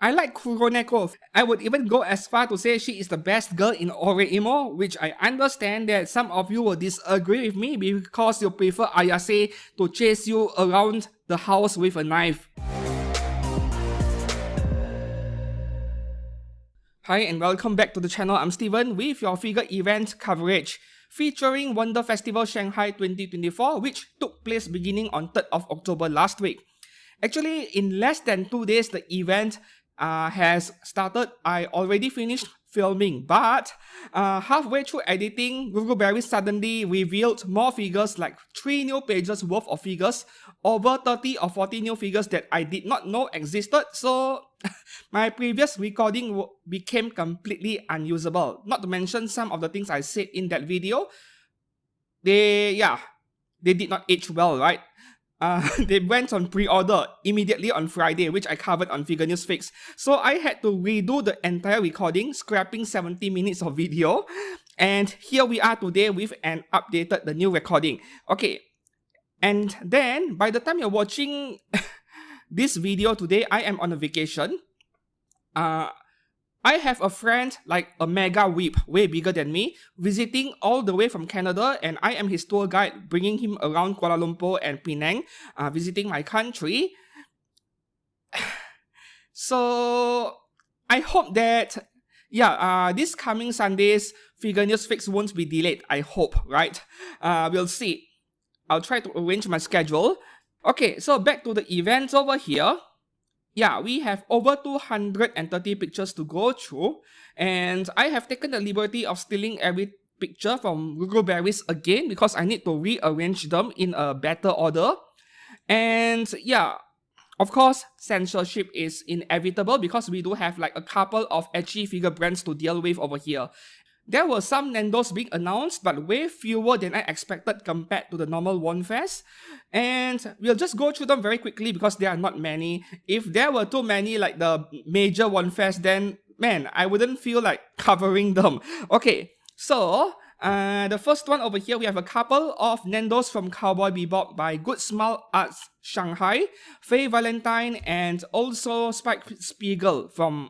I like Kuroneko. I would even go as far to say she is the best girl in Oreimo, which I understand that some of you will disagree with me because you prefer Ayase to chase you around the house with a knife. Hi and welcome back to the channel. I'm Steven with your figure event coverage featuring Wonfes Festival Shanghai 2024, which took place beginning on 3rd of October last week. Actually, in less than 2 days, the event has started. I already finished filming, but halfway through editing, Google Berry suddenly revealed more figures, like 3 new pages worth of figures, over 30 or 40 new figures that I did not know existed, so my previous recording became completely unusable. Not to mention some of the things I said in that video, they did not age well, right? They went on pre-order immediately on Friday, which I covered on Figure News Fix. So I had to redo the entire recording, scrapping 70 minutes of video. And here we are today with an updated, the new recording. Okay, and then by the time you're watching this video today, I am on a vacation. I have a friend, like a mega whip, way bigger than me, visiting all the way from Canada, and I am his tour guide, bringing him around Kuala Lumpur and Penang, visiting my country. So I hope that, this coming Sunday's Figure News Fix won't be delayed, I hope, right? We'll see. I'll try to arrange my schedule. Okay, so back to the events over here. Yeah, we have over 230 pictures to go through, and I have taken the liberty of stealing every picture from Google Berries again because I need to rearrange them in a better order. And yeah, of course, censorship is inevitable because we do have like a couple of edgy figure brands to deal with over here. There were some Nendos being announced, but way fewer than I expected compared to the normal Wonfes. And we'll just go through them very quickly because there are not many. If there were too many like the major Wonfes, then man, I wouldn't feel like covering them. Okay, so the first one over here, we have a couple of Nendos from Cowboy Bebop by Good Smile Arts Shanghai, Faye Valentine, and also Spike Spiegel from,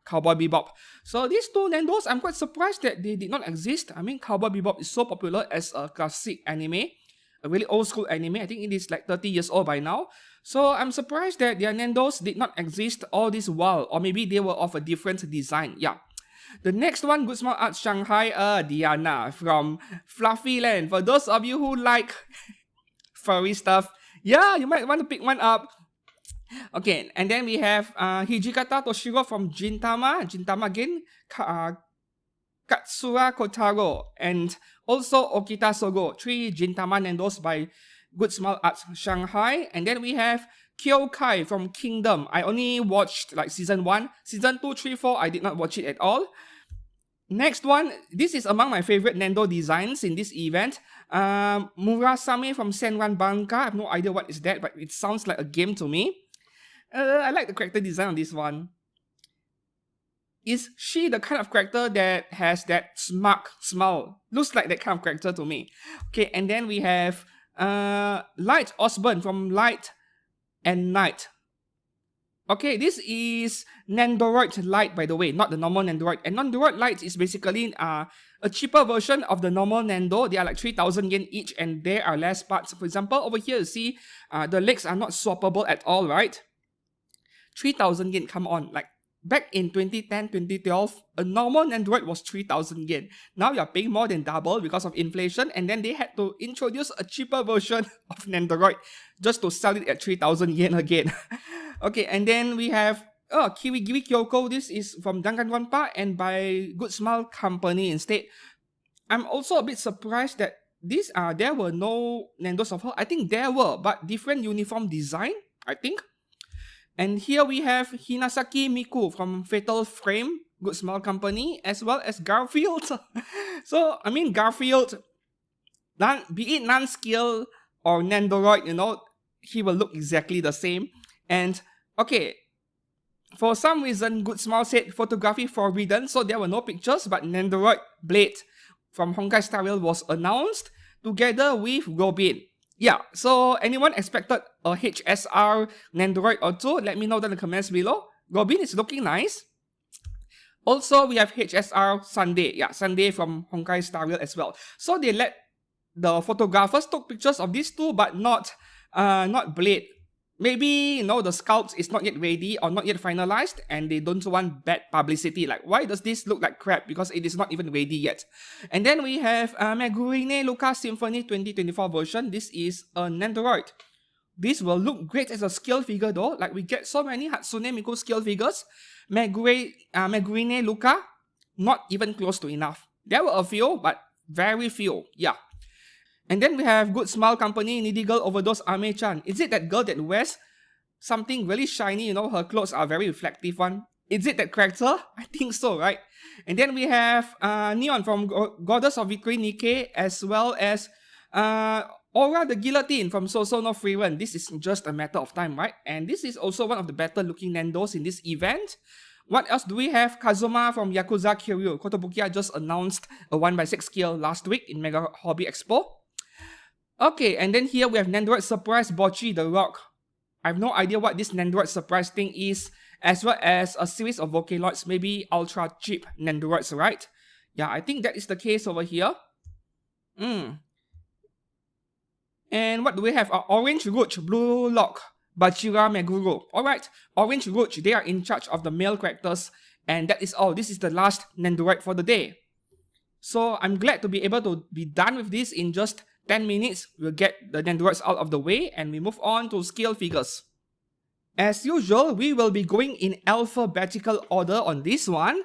Cowboy Bebop. So these two Nendos, I'm quite surprised that they did not exist. I mean, Cowboy Bebop is so popular as a classic anime, a really old school anime. I think it is like 30 years old by now. So I'm surprised that their Nendos did not exist all this while, or maybe they were of a different design. Yeah. The next one, Good Smile Arts Shanghai, Diana from Fluffy Land. For those of you who like furry stuff, yeah, you might want to pick one up. Okay, and then we have Hijikata Toshiro from Gintama again, Katsura Kotaro, and also Okita Sogo, 3 Gintama Nendos by Good Smile Arts Shanghai. And then we have KyoKai from Kingdom. I only watched like season 1, season 2, 3, 4, I did not watch it at all. Next one, this is among my favorite Nendo designs in this event. Murasame from Senran Banka. I have no idea what is that, but it sounds like a game to me. I like the character design on this one. Is she the kind of character that has that smug smile? Looks like that kind of character to me. Okay, and then we have Light Osborne from Light and Night. Okay, this is Nendoroid Light, by the way, not the normal Nendoroid. And Nendoroid Light is basically a cheaper version of the normal Nendo. They are like 3,000 yen each, and there are less parts. For example, over here, you see the legs are not swappable at all, right? 3,000 yen, come on. Like, back in 2010, 2012, a normal Nendoroid was 3,000 yen. Now you're paying more than double because of inflation, and then they had to introduce a cheaper version of Nendoroid just to sell it at 3,000 yen again. Okay, and then we have Kirigiri Kyoko. This is from Danganronpa and by Good Smile Company instead. I'm also a bit surprised that there were no Nendos of her. I think there were, but different uniform design, I think. And here we have Hinasaki Miku from Fatal Frame, Good Smile Company, as well as Garfield. So, I mean, Garfield, be it non-scale or Nendoroid, you know, he will look exactly the same. And, okay, for some reason, Good Smile said photography forbidden, so there were no pictures, but Nendoroid Blade from Honkai Star Rail was announced together with Robin. Yeah, so anyone expected a HSR Nendoroid or two? Let me know down in the comments below. Robin is looking nice. Also, we have HSR Sunday. Yeah, Sunday from Honkai Star Rail as well. So they let the photographers took pictures of these two, but not Blade. Maybe, the sculpt is not yet ready or not yet finalized, and they don't want bad publicity. Like, why does this look like crap? Because it is not even ready yet. And then we have Megurine Luca Symphony 2024 version. This is a Nendoroid. This will look great as a scale figure though. Like, we get so many Hatsune Miku scale figures. Megurine Luca, not even close to enough. There were a few, but very few. Yeah. And then we have Good Smile Company, Needy Girl Overdose Ame-chan. Is it that girl that wears something really shiny? Her clothes are very reflective one. Is it that character? I think so, right? And then we have Neon from Goddess of Victory Nikkei, as well as Aura the Guillotine from Soso no Frieren. This is just a matter of time, right? And this is also one of the better looking Nendos in this event. What else do we have? Kazuma from Yakuza Kiryu. Kotobukiya just announced a 1x6 scale last week in Mega Hobby Expo. Okay, and then here we have Nendoroid Surprise Bocchi the Rock. I have no idea what this Nendoroid Surprise thing is, as well as a series of Vocaloids, maybe ultra cheap Nendoroids, right? Yeah, I think that is the case over here. And what do we have? Orange Rouge, Blue Lock, Bachira Meguro. Alright, Orange Rouge, they are in charge of the male characters, and that is all. This is the last Nendoroid for the day. So I'm glad to be able to be done with this in just 10 minutes. We'll get the Nendoroids out of the way and we move on to scale figures. As usual, we will be going in alphabetical order on this one,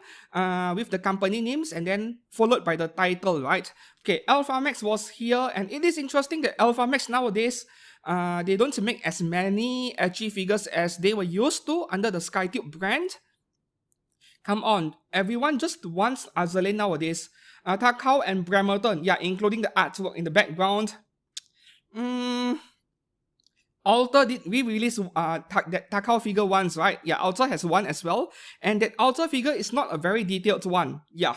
with the company names and then followed by the title, right? Okay, Alphamax was here, and it is interesting that Alphamax nowadays, they don't make as many ecchi figures as they were used to under the Skytube brand. Come on, everyone just wants Azalea nowadays. Takao and Bremerton, yeah, including the artwork in the background. Alter did re-release that Takao figure once, right? Yeah, Alter has one as well. And that Alter figure is not a very detailed one. Yeah.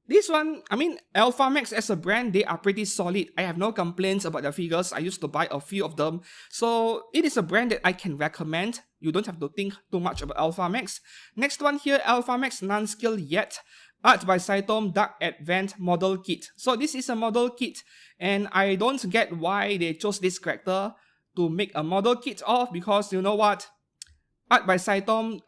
This one, I mean, Alphamax as a brand, they are pretty solid. I have no complaints about their figures. I used to buy a few of them. So it is a brand that I can recommend. You don't have to think too much about Alphamax. Next one here, Alphamax non-scale yet. Art by Saitome Dark Advent Model Kit. So this is a model kit, and I don't get why they chose this character to make a model kit of, because you know what? Art by Saitome,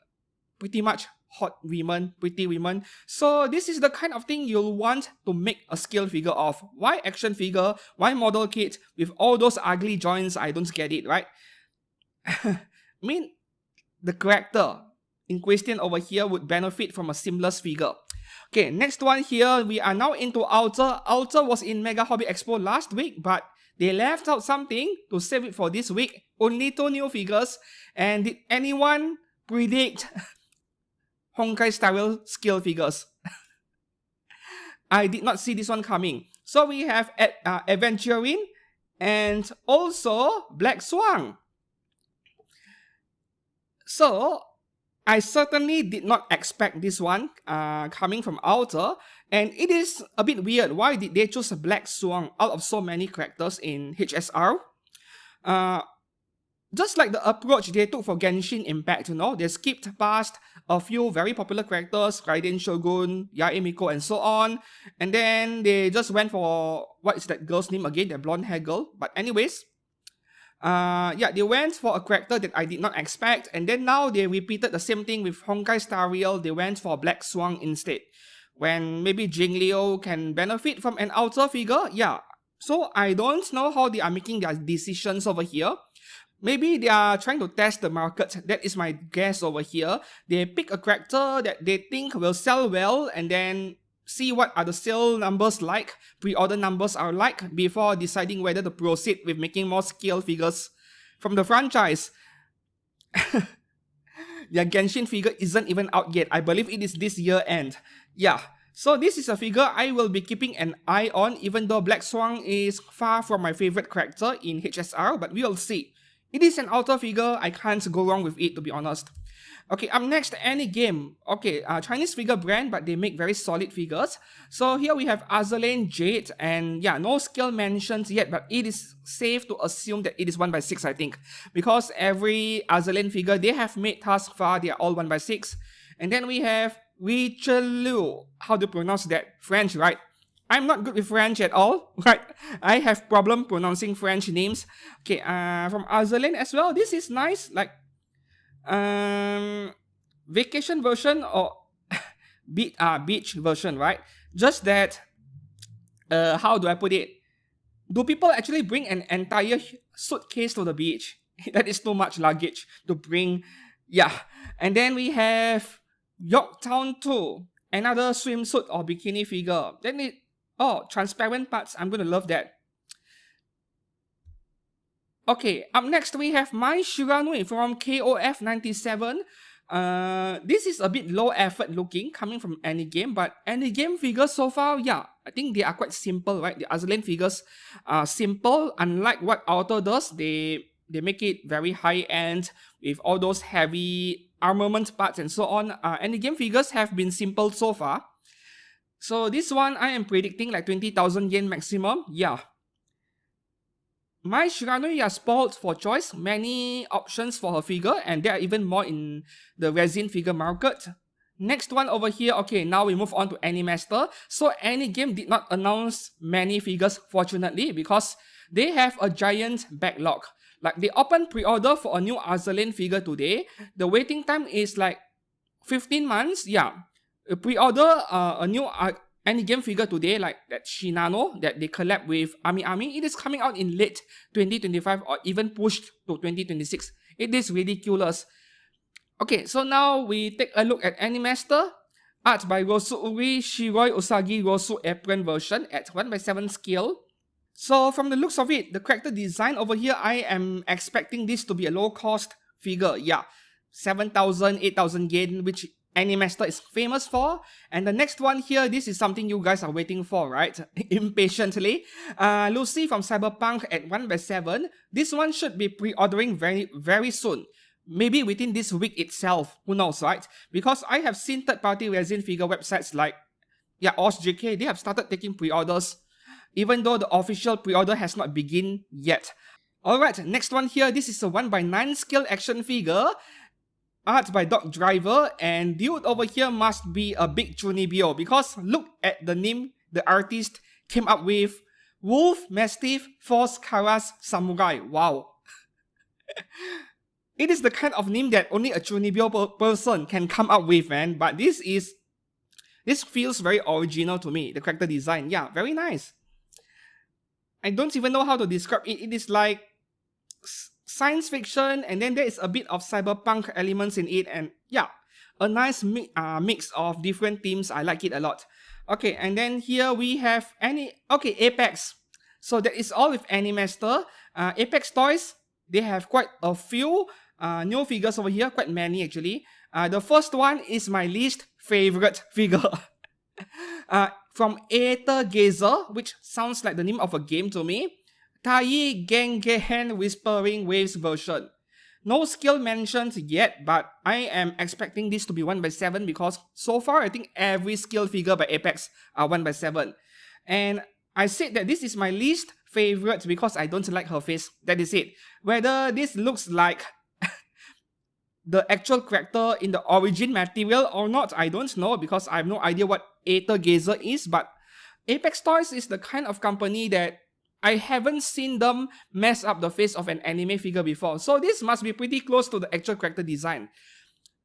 pretty much hot women, pretty women. So this is the kind of thing you'll want to make a scale figure of. Why action figure? Why model kit with all those ugly joints? I don't get it, right? I mean, the character in question over here would benefit from a seamless figure. Okay, next one here, we are now into Alter. Alter was in Mega Hobby Expo last week, but they left out something to save it for this week. Only 2 new figures. And did anyone predict Honkai Star Rail scale figures? I did not see this one coming. So we have Aventurine and also Black Swan. So I certainly did not expect this one coming from Alter, and it is a bit weird. Why did they choose a Black Swan out of so many characters in HSR? Just like the approach they took for Genshin Impact, they skipped past a few very popular characters, Raiden Shogun, Yae Miko, and so on, and then they just went for, what is that girl's name again, the blonde hair girl? But anyways, yeah, they went for a character that I did not expect, and then now they repeated the same thing with Honkai Star Rail. They went for Black Swan instead, when maybe Jing Liu can benefit from an Alter figure. Yeah, so I don't know how they are making their decisions over here. Maybe they are trying to test the market. That is my guess over here. They pick a character that they think will sell well, and then see what are the sale numbers like, pre-order numbers are like, before deciding whether to proceed with making more scale figures from the franchise. Their Genshin figure isn't even out yet. I believe it is this year end. Yeah, so this is a figure I will be keeping an eye on, even though Black Swan is far from my favorite character in HSR, but we will see. It is an Alter figure, I can't go wrong with it, to be honest. Okay, up next, Anigame. Okay, Chinese figure brand, but they make very solid figures. So here we have Azalain Jade, and yeah, no scale mentions yet, but it is safe to assume that it is 1/6, I think, because every Azalain figure they have made thus far, they are all 1/6. And then we have Richelieu. How to pronounce that? French, right? I'm not good with French at all, right? I have problem pronouncing French names. Okay, from Azalain as well. This is nice, like vacation version or beach version, right? Just that, how do I put it? Do people actually bring an entire suitcase to the beach? That is too much luggage to bring. Yeah. And then we have Yorktown 2, another swimsuit or bikini figure. Then transparent parts. I'm gonna love that. Okay, up next we have Mai Shiranui from KOF 97. This is a bit low effort looking, coming from Anigame, but Anigame figures so far, yeah, I think they are quite simple, right? The Azalain figures are simple, unlike what Auto does. They make it very high end with all those heavy armament parts and so on. Anigame figures have been simple so far. So this one I am predicting like 20,000 yen maximum. Yeah. Mai Shiranui is spoiled for choice, many options for her figure, and there are even more in the resin figure market. Next one over here, okay, now we move on to Animester. So Anigame did not announce many figures, fortunately, because they have a giant backlog. Like, they opened pre-order for a new Azalain figure today. The waiting time is like 15 months, yeah. Pre-order a new Anigame figure today, like that Shinano that they collab with Ami. It is coming out in late 2025 or even pushed to 2026. It is ridiculous. Okay, so now we take a look at Animester. Art by Rosu Uri, Shiroi Usagi Rosu Apron version at 1/7 scale. So from the looks of it, the character design over here, I am expecting this to be a low cost figure. Yeah, 7,000, 8,000 yen, which Animester is famous for. And the next one here, this is something you guys are waiting for, right? Impatiently. Lucy from Cyberpunk at 1/7. This one should be pre-ordering very, very soon. Maybe within this week itself. Who knows, right? Because I have seen third-party resin figure websites like OSJK, they have started taking pre-orders, even though the official pre-order has not begun yet. Alright, next one here, this is a 1/9 scale action figure. Art by Dog Driver, and dude over here must be a big Chunibyo because look at the name the artist came up with. Wolf, Mastiff, Force, Karas, Samurai. Wow. It is the kind of name that only a Chunibyo person can come up with, man. But this feels very original to me, the character design. Yeah, very nice. I don't even know how to describe it. It is like science fiction, and then there is a bit of cyberpunk elements in it, and yeah, a nice mix of different themes. I like it a lot. Okay, and then here we have Apex. So that is all with Animester. Apex toys, they have quite a few new figures over here, quite many actually. The first one is my least favorite figure. From Aether Gazer, which sounds like the name of a game to me. Tai Gengehen Whispering Waves version. No skill mentions yet, but I am expecting this to be 1/7 because so far I think every skill figure by Apex are 1/7. And I said that this is my least favorite because I don't like her face. That is it. Whether this looks like the actual character in the origin material or not, I don't know because I have no idea what Aether Gazer is, but Apex Toys is the kind of company that I haven't seen them mess up the face of an anime figure before. So this must be pretty close to the actual character design.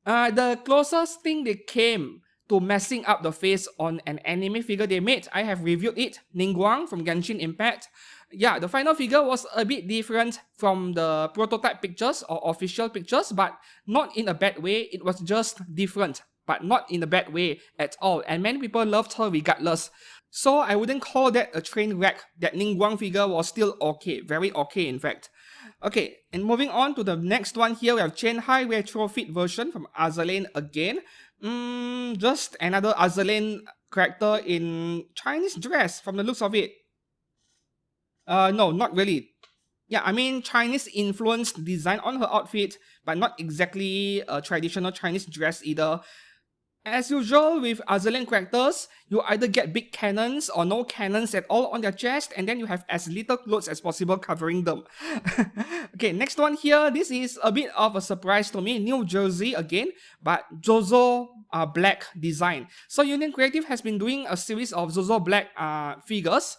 The closest thing they came to messing up the face on an anime figure they made, I have reviewed it, Ningguang from Genshin Impact. Yeah, the final figure was a bit different from the prototype pictures or official pictures, but not in a bad way. It was just different, but not in a bad way at all. And many people loved her regardless. So I wouldn't call that a train wreck. That Ningguang figure was still okay, very okay in fact. Okay, and moving on to the next one here, we have Shanghai Retrofit version from Azalain again. Just another Azalain character in Chinese dress from the looks of it. No, not really. Yeah, I mean, Chinese influenced design on her outfit, but not exactly a traditional Chinese dress either. As usual with Azalian characters, you either get big cannons or no cannons at all on their chest, and then you have as little clothes as possible covering them. Okay, next one here. This is a bit of a surprise to me. New jersey again, but Zozo Black design. So Union Creative has been doing a series of Zozo Black figures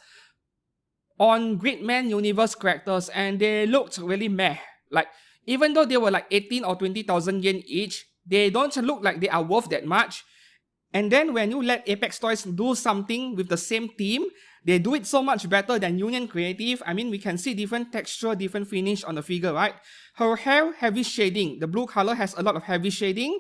on Gridman Universe characters, and they looked really meh. Like, even though they were like 18 or 20,000 yen each, they don't look like they are worth that much. And then when you let Apex Toys do something with the same theme, they do it so much better than Union Creative. I mean, we can see different texture, different finish on the figure, right? Her hair, heavy shading. The blue color has a lot of heavy shading.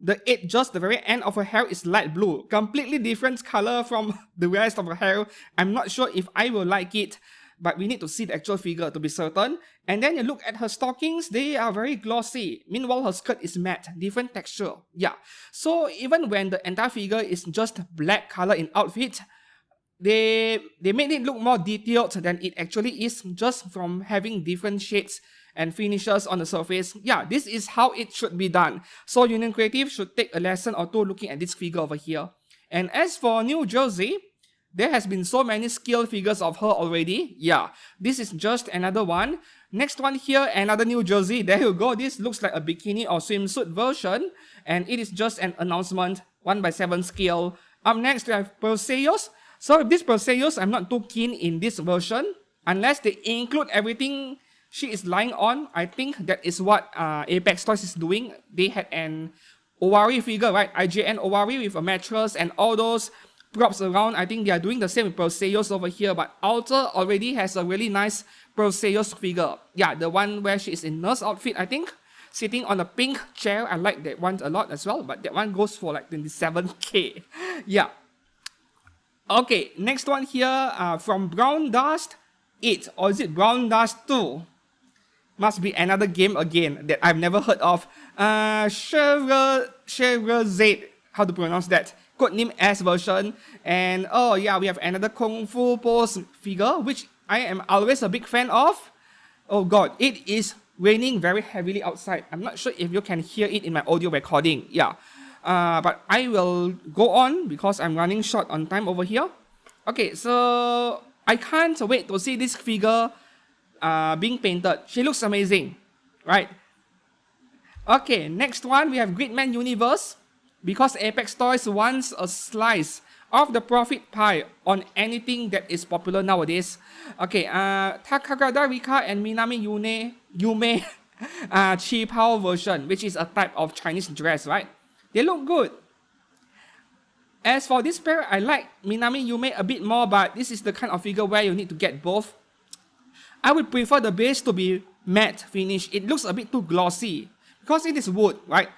The edge, just the very end of her hair is light blue. Completely different color from the rest of her hair. I'm not sure if I will like it, but we need to see the actual figure to be certain. And then you look at her stockings, they are very glossy. Meanwhile, her skirt is matte, different texture. Yeah. So even when the entire figure is just black color in outfit, they made it look more detailed than it actually is, just from having different shades and finishes on the surface. Yeah, this is how it should be done. So Union Creative should take a lesson or two looking at this figure over here. And as for New Jersey, there has been so many scale figures of her already. Yeah, this is just another one. Next one here, another New Jersey. There you go. This looks like a bikini or swimsuit version, and it is just an announcement, 1/7 scale. Up next, we have Perseus. So with this Perseus, I'm not too keen in this version, unless they include everything she is lying on. I think that is what Apex Toys is doing. They had an Owari figure, right? IJN Owari with a mattress and all those props around. I think they are doing the same with Perseus over here, but Alter already has a really nice Perseus figure. Yeah, the one where she is in nurse outfit, I think, sitting on a pink chair. I like that one a lot as well, but that one goes for like 27k. Yeah. Okay, next one here from Brown Dust 8, or is it Brown Dust 2? Must be another game again that I've never heard of. Sherazade, how to pronounce that? Codename S version. And oh yeah, we have another Kung Fu pose figure, which I am always a big fan of. Oh god, it is raining very heavily outside. I'm not sure if you can hear it in my audio recording. Yeah. But I will go on because I'm running short on time over here. Okay, so I can't wait to see this figure being painted. She looks amazing, right? Okay, next one, we have Gridman Universe. Because Apex Toys wants a slice of the profit pie on anything that is popular nowadays. Okay, Takagada Rika and Minami Yume Chi-Pao version, which is a type of Chinese dress, right? They look good. As for this pair, I like Minami Yume a bit more, but this is the kind of figure where you need to get both. I would prefer the base to be matte finish. It looks a bit too glossy because it is wood, right?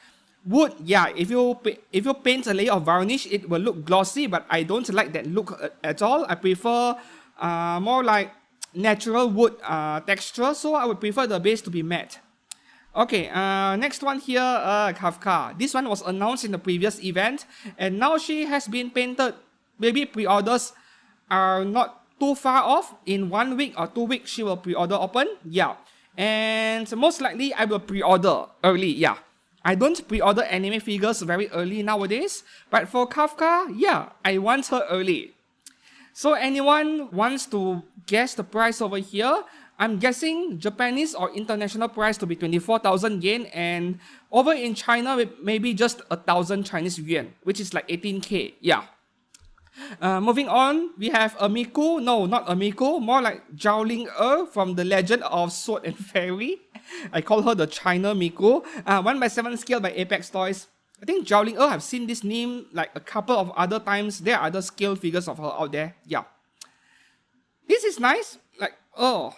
Wood, yeah, if you paint a layer of varnish, it will look glossy, but I don't like that look at all. I prefer more like natural wood texture, so I would prefer the base to be matte. Okay, next one here, Kafka. This one was announced in the previous event, and now she has been painted. Maybe pre-orders are not too far off. In 1 week or 2 weeks, she will pre-order open. Yeah, and most likely I will pre-order early. Yeah. I don't pre-order anime figures very early nowadays, but for Kafka, yeah, I want her early. So anyone wants to guess the price over here? I'm guessing Japanese or international price to be 24,000 yen, and over in China, maybe just 1,000 Chinese yuan, which is like 18k, yeah. Moving on, we have a Miku. No, not a Miku, more like Zhaoling from the Legend of Sword and Fairy. I call her the China Miku. 1/7 scale by Apex Toys. I think Zhaoling I've seen this name like a couple of other times. There are other scale figures of her out there. Yeah. This is nice. Like, oh.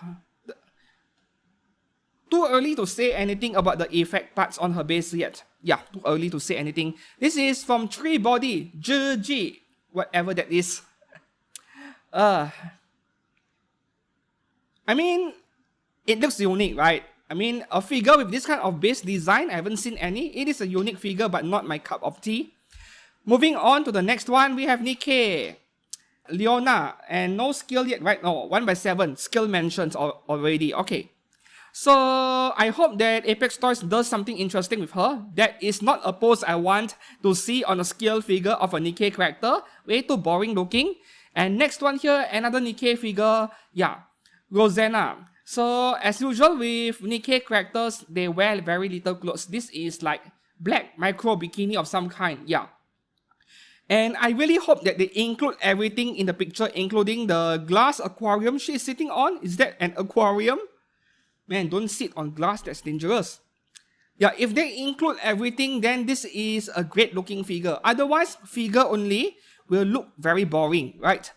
Too early to say anything about the effect parts on her base yet. Yeah, too early to say anything. This is from Tree Body, Zhiji. Whatever that is. I mean, it looks unique, right? I mean, a figure with this kind of base design, I haven't seen any. It is a unique figure, but not my cup of tea. Moving on to the next one, we have Nikkei. Leona, and no skill yet, right? No, 1/7 skill mentions already. Okay. So I hope that Apex Toys does something interesting with her. That is not a pose I want to see on a skill figure of a Nikkei character. Way too boring looking. And next one here, another Nikkei figure. Yeah, Rosanna. So as usual with Nikkei characters, they wear very little clothes. This is like black micro bikini of some kind. Yeah. And I really hope that they include everything in the picture, including the glass aquarium she is sitting on. Is that an aquarium? Man, don't sit on glass, that's dangerous. Yeah, if they include everything, then this is a great looking figure. Otherwise, figure only will look very boring, right?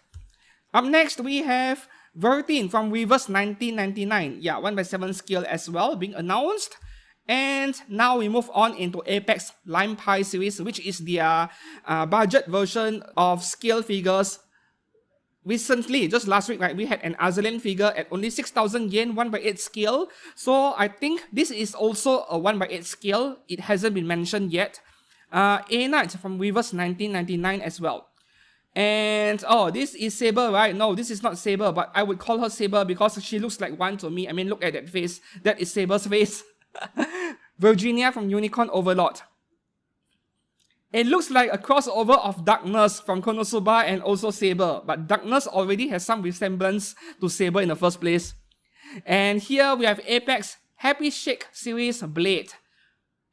Up next, we have Vertine from Reverse 1999. Yeah, 1/7 scale as well, being announced. And now we move on into Apex Lime Pie series, which is their budget version of scale figures. Recently, just last week, right, we had an Azalin figure at only 6,000 yen, 1/8 scale. So I think this is also a 1/8 scale. It hasn't been mentioned yet. A-Knight from Reverse 1999 as well. And oh, this is Saber, right? No, this is not Saber, but I would call her Saber because she looks like one to me. I mean, look at that face. That is Saber's face. Virginia from Unicorn Overlord. It looks like a crossover of Darkness from Konosuba and also Saber, but Darkness already has some resemblance to Saber in the first place. And here we have Apex Happy Shake series Blade.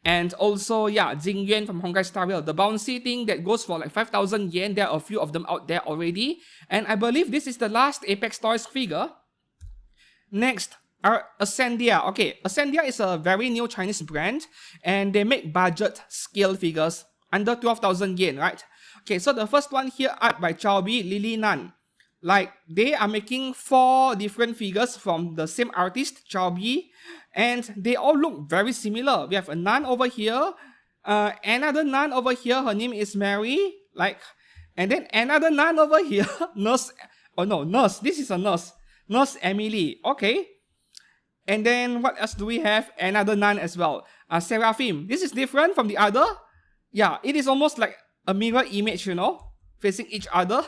And also, yeah, Jingyuan from Honkai Star Rail, the bouncy thing that goes for like 5,000 yen. There are a few of them out there already. And I believe this is the last Apex Toys figure. Next, ASCENDIA. Okay, ASCENDIA is a very new Chinese brand, and they make budget scale figures under 12,000 yen, right? Okay, so the first one here, art by Chaobi, Lily Nan. Like, they are making 4 different figures from the same artist, Chaobi, and they all look very similar. We have a nun over here, another nun over here, her name is Mary, like, and then another nun over here, Nurse, oh no, Nurse, this is a Nurse, Nurse Emily, okay. And then what else do we have? Another nun as well, Seraphim. This is different from the other. Yeah, it is almost like a mirror image, you know, facing each other.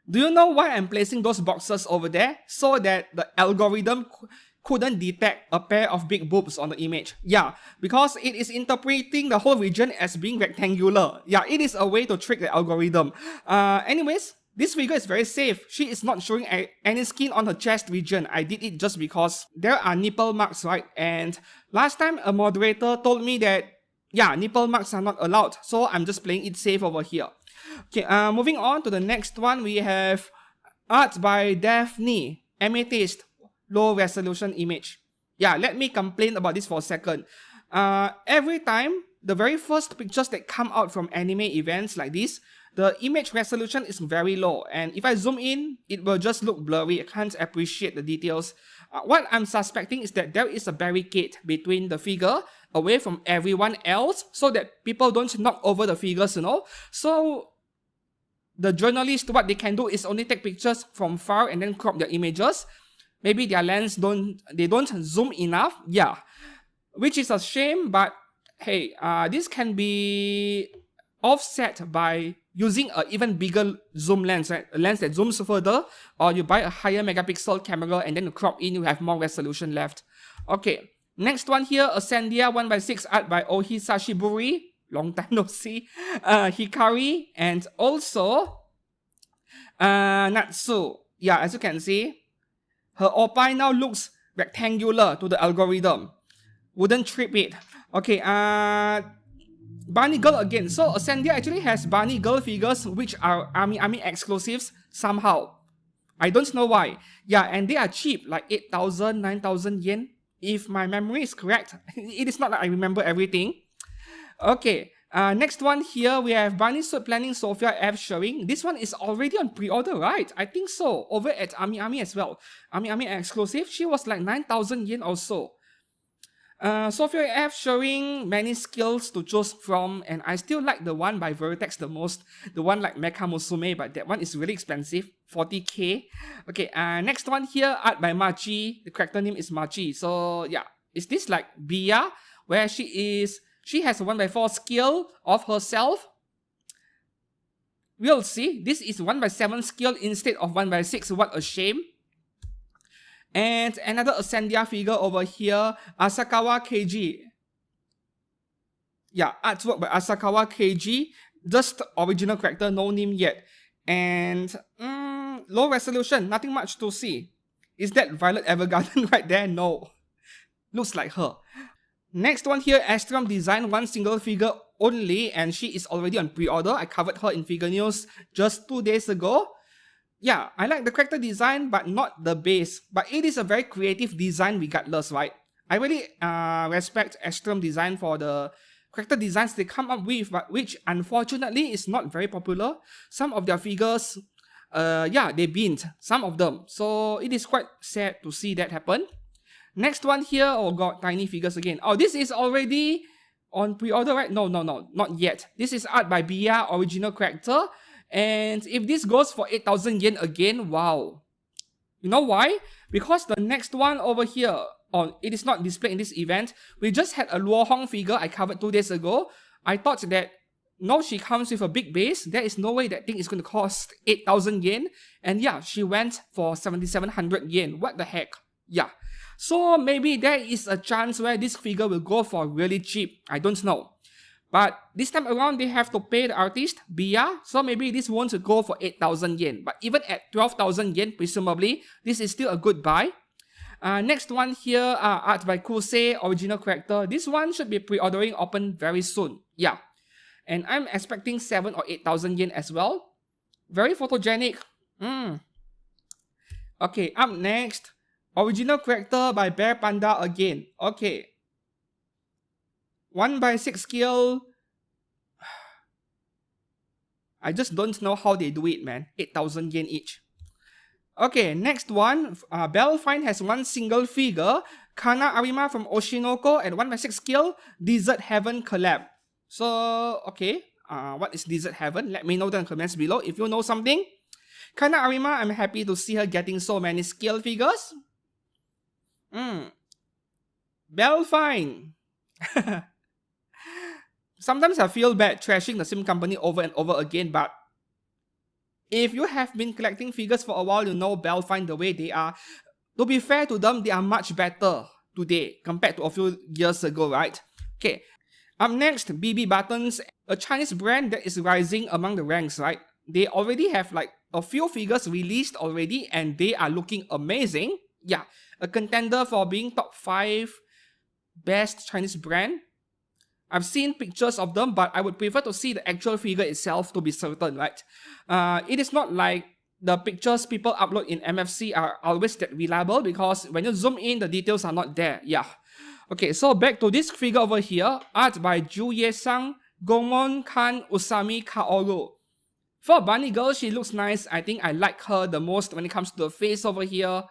Do you know why I'm placing those boxes over there? So that the algorithm couldn't detect a pair of big boobs on the image. Yeah, because it is interpreting the whole region as being rectangular. Yeah, it is a way to trick the algorithm. Anyways, this figure is very safe. She is not showing any skin on her chest region. I did it just because there are nipple marks, right? And last time a moderator told me that, yeah, nipple marks are not allowed. So I'm just playing it safe over here. Okay, moving on to the next one, we have art by Daphne, Amethyst, low resolution image. Yeah, let me complain about this for a second. Every time, the very first pictures that come out from anime events like this, the image resolution is very low, and if I zoom in, it will just look blurry. I can't appreciate the details. What I'm suspecting is that there is a barricade between the figure away from everyone else so that people don't knock over the figures, you know. So the journalist, what they can do is only take pictures from far and then crop their images. Maybe their lens don't zoom enough. Yeah, which is a shame, but hey, this can be offset by using an even bigger zoom lens, right? A lens that zooms further, or you buy a higher megapixel camera and then you crop in, you have more resolution left. Okay, next one here, ASCENDIA 1/6 art by Ohi Sashiburi. Long time no see. Hikari, and also Natsu. Yeah, as you can see, her oppai now looks rectangular to the algorithm. Wouldn't trip it. Okay, Bunny Girl again. So ASCENDIA actually has Bunny Girl figures which are Army exclusives somehow. I don't know why. Yeah, and they are cheap, like 8,000, 9,000 yen. If my memory is correct. It is not like I remember everything. Okay, next one here, we have Bunny Suit Planning Sophia F showing. This one is already on pre-order, right? I think so. Over at Ami as well. Ami exclusive. She was like 9,000 yen or so. Sophia F showing many skills to choose from, and I still like the one by Vertex the most. The one like Mecha Musume, but that one is really expensive. 40k. Okay, next one here, art by Machi. The character name is Machi. So yeah, is this like Bia, where she has a 1/4 skill of herself? We'll see. This is 1/7 scale instead of 1/6. What a shame. And another ASCENDIA figure over here, Asakawa KG. Yeah, artwork by Asakawa KG. Just original character, no name yet. And low resolution, nothing much to see. Is that Violet Evergarden right there? No. Looks like her. Next one here, Astrum Design, one single figure only, and she is already on pre-order. I covered her in Figure News just 2 days ago. Yeah, I like the character design, but not the base. But it is a very creative design regardless, right? I really respect Astrum Design for the character designs they come up with, but which unfortunately is not very popular. Some of their figures, yeah, they binned some of them. So it is quite sad to see that happen. Next one here, oh god, tiny figures again. Oh, this is already on pre-order, right? No, not yet. This is art by Bia, original character. And if this goes for 8,000 yen again, wow. You know why? Because the next one over here, it is not displayed in this event. We just had a Luo Hong figure I covered 2 days ago. I thought that, no, she comes with a big base. There is no way that thing is going to cost 8,000 yen. And yeah, she went for 7,700 yen. What the heck? Yeah. So maybe there is a chance where this figure will go for really cheap. I don't know. But this time around, they have to pay the artist, Bia. So maybe this won't go for 8,000 yen. But even at 12,000 yen, presumably, this is still a good buy. Next one here, art by Kusei, original character. This one should be pre-ordering open very soon. Yeah. And I'm expecting 7 or 8,000 yen as well. Very photogenic. Okay, up next. Original character by Bear Panda again. Okay. 1/6 scale. I just don't know how they do it, man. 8,000 yen each. Okay, next one. Belfine has one single figure. Kana Arima from Oshinoko at 1/6 scale. Desert Heaven collab. So, okay. What is Desert Heaven? Let me know in the comments below if you know something. Kana Arima, I'm happy to see her getting so many scale figures. Belfine. Sometimes I feel bad trashing the same company over and over again, but if you have been collecting figures for a while, you know Belfine the way they are. To be fair to them, they are much better today compared to a few years ago, right? Okay. Up next, Bibi Buttons, a Chinese brand that is rising among the ranks, right? They already have like a few figures released already and they are looking amazing. Yeah, a contender for being top 5 best Chinese brand. I've seen pictures of them, but I would prefer to see the actual figure itself to be certain, right? It is not like the pictures people upload in MFC are always that reliable because when you zoom in, the details are not there. Yeah. Okay, so back to this figure over here. Art by Ju Ye-sang, Gomon Kan Usami Kaoru. For Bunny Girl, she looks nice. I think I like her the most when it comes to the face over here.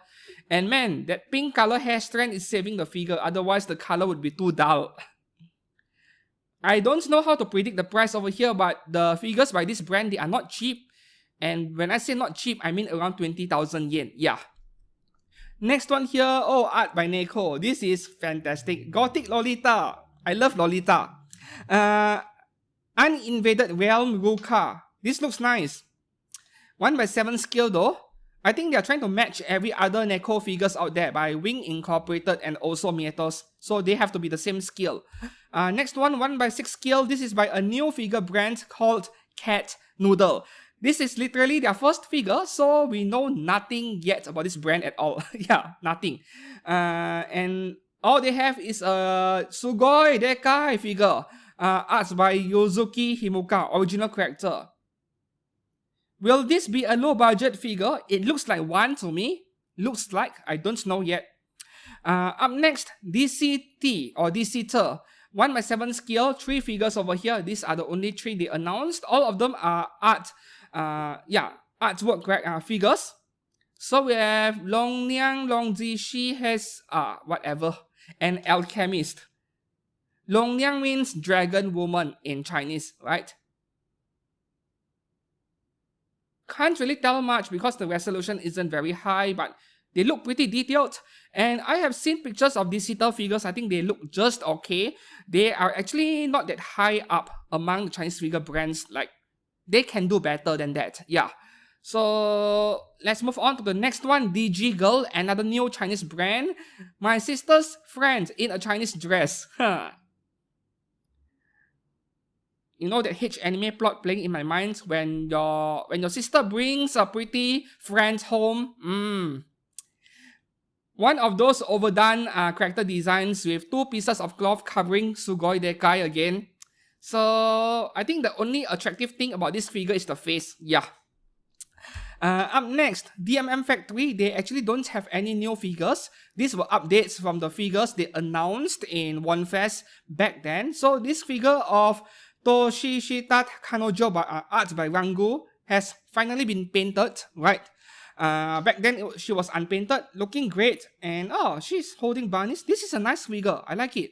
And man, that pink color hair strand is saving the figure. Otherwise, the color would be too dull. I don't know how to predict the price over here, but the figures by this brand, they are not cheap. And when I say not cheap, I mean around 20,000 yen. Yeah. Next one here, oh, art by Neko. This is fantastic. Gothic Lolita. I love Lolita. Uninvaded Realm Ruka. This looks nice. 1/7 scale though. I think they are trying to match every other Neko figures out there by Wing Incorporated and also Mietos. So they have to be the same scale. Next one, 1/6 scale. This is by a new figure brand called CatNoodle. This is literally their first figure, so we know nothing yet about this brand at all. Yeah, nothing. And all they have is a Sugoi Dekai figure. Art by Yozuki Himuka, original character. Will this be a low budget figure? It looks like one to me. Looks like, I don't know yet. Up next, DCT or DCTer. 1/7 scale, 3 figures over here. These are the only 3 they announced. All of them are artwork figures. So we have Long Niang, Long Zi, she has whatever, an alchemist. Long Niang means dragon woman in Chinese, right? Can't really tell much because the resolution isn't very high, but they look pretty detailed. And I have seen pictures of DCTer figures. I think they look just okay. They are actually not that high up among the Chinese figure brands. Like, they can do better than that. Yeah. So let's move on to the next one. DIGIGIRL, another new Chinese brand. My sister's friend in a Chinese dress. You know that anime plot playing in my mind when your sister brings a pretty friend home. One of those overdone character designs with 2 pieces of cloth covering Sugoi Dekai again. So I think the only attractive thing about this figure is the face. Yeah. Up next, DMM Factory. They actually don't have any new figures. These were updates from the figures they announced in Wonfes back then. So this figure of Toshishita Kanojo art by Rangu has finally been painted, right? Back then she was unpainted, looking great, and oh, she's holding bunnies. This is a nice figure. I like it.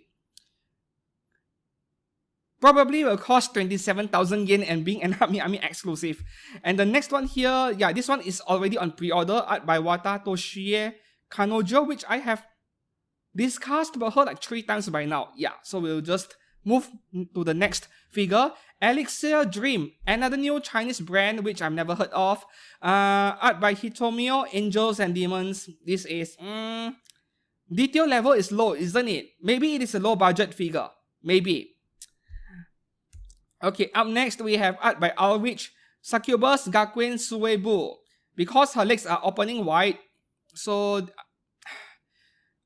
Probably will cost 27,000 yen and being an Ami exclusive. And the next one here, yeah, this one is already on pre-order, art by Wata Toshie Kanojo, which I have discussed about her like 3 times by now. Yeah, so we'll just move to the next figure. ElixirDream, another new Chinese brand which I've never heard of. Art by Hitomio, Angels and Demons. This is, detail level is low, isn't it? Maybe it is a low budget figure. Maybe. Okay, up next we have art by Ulrich, Succubus Gakuen Suebu. Because her legs are opening wide, so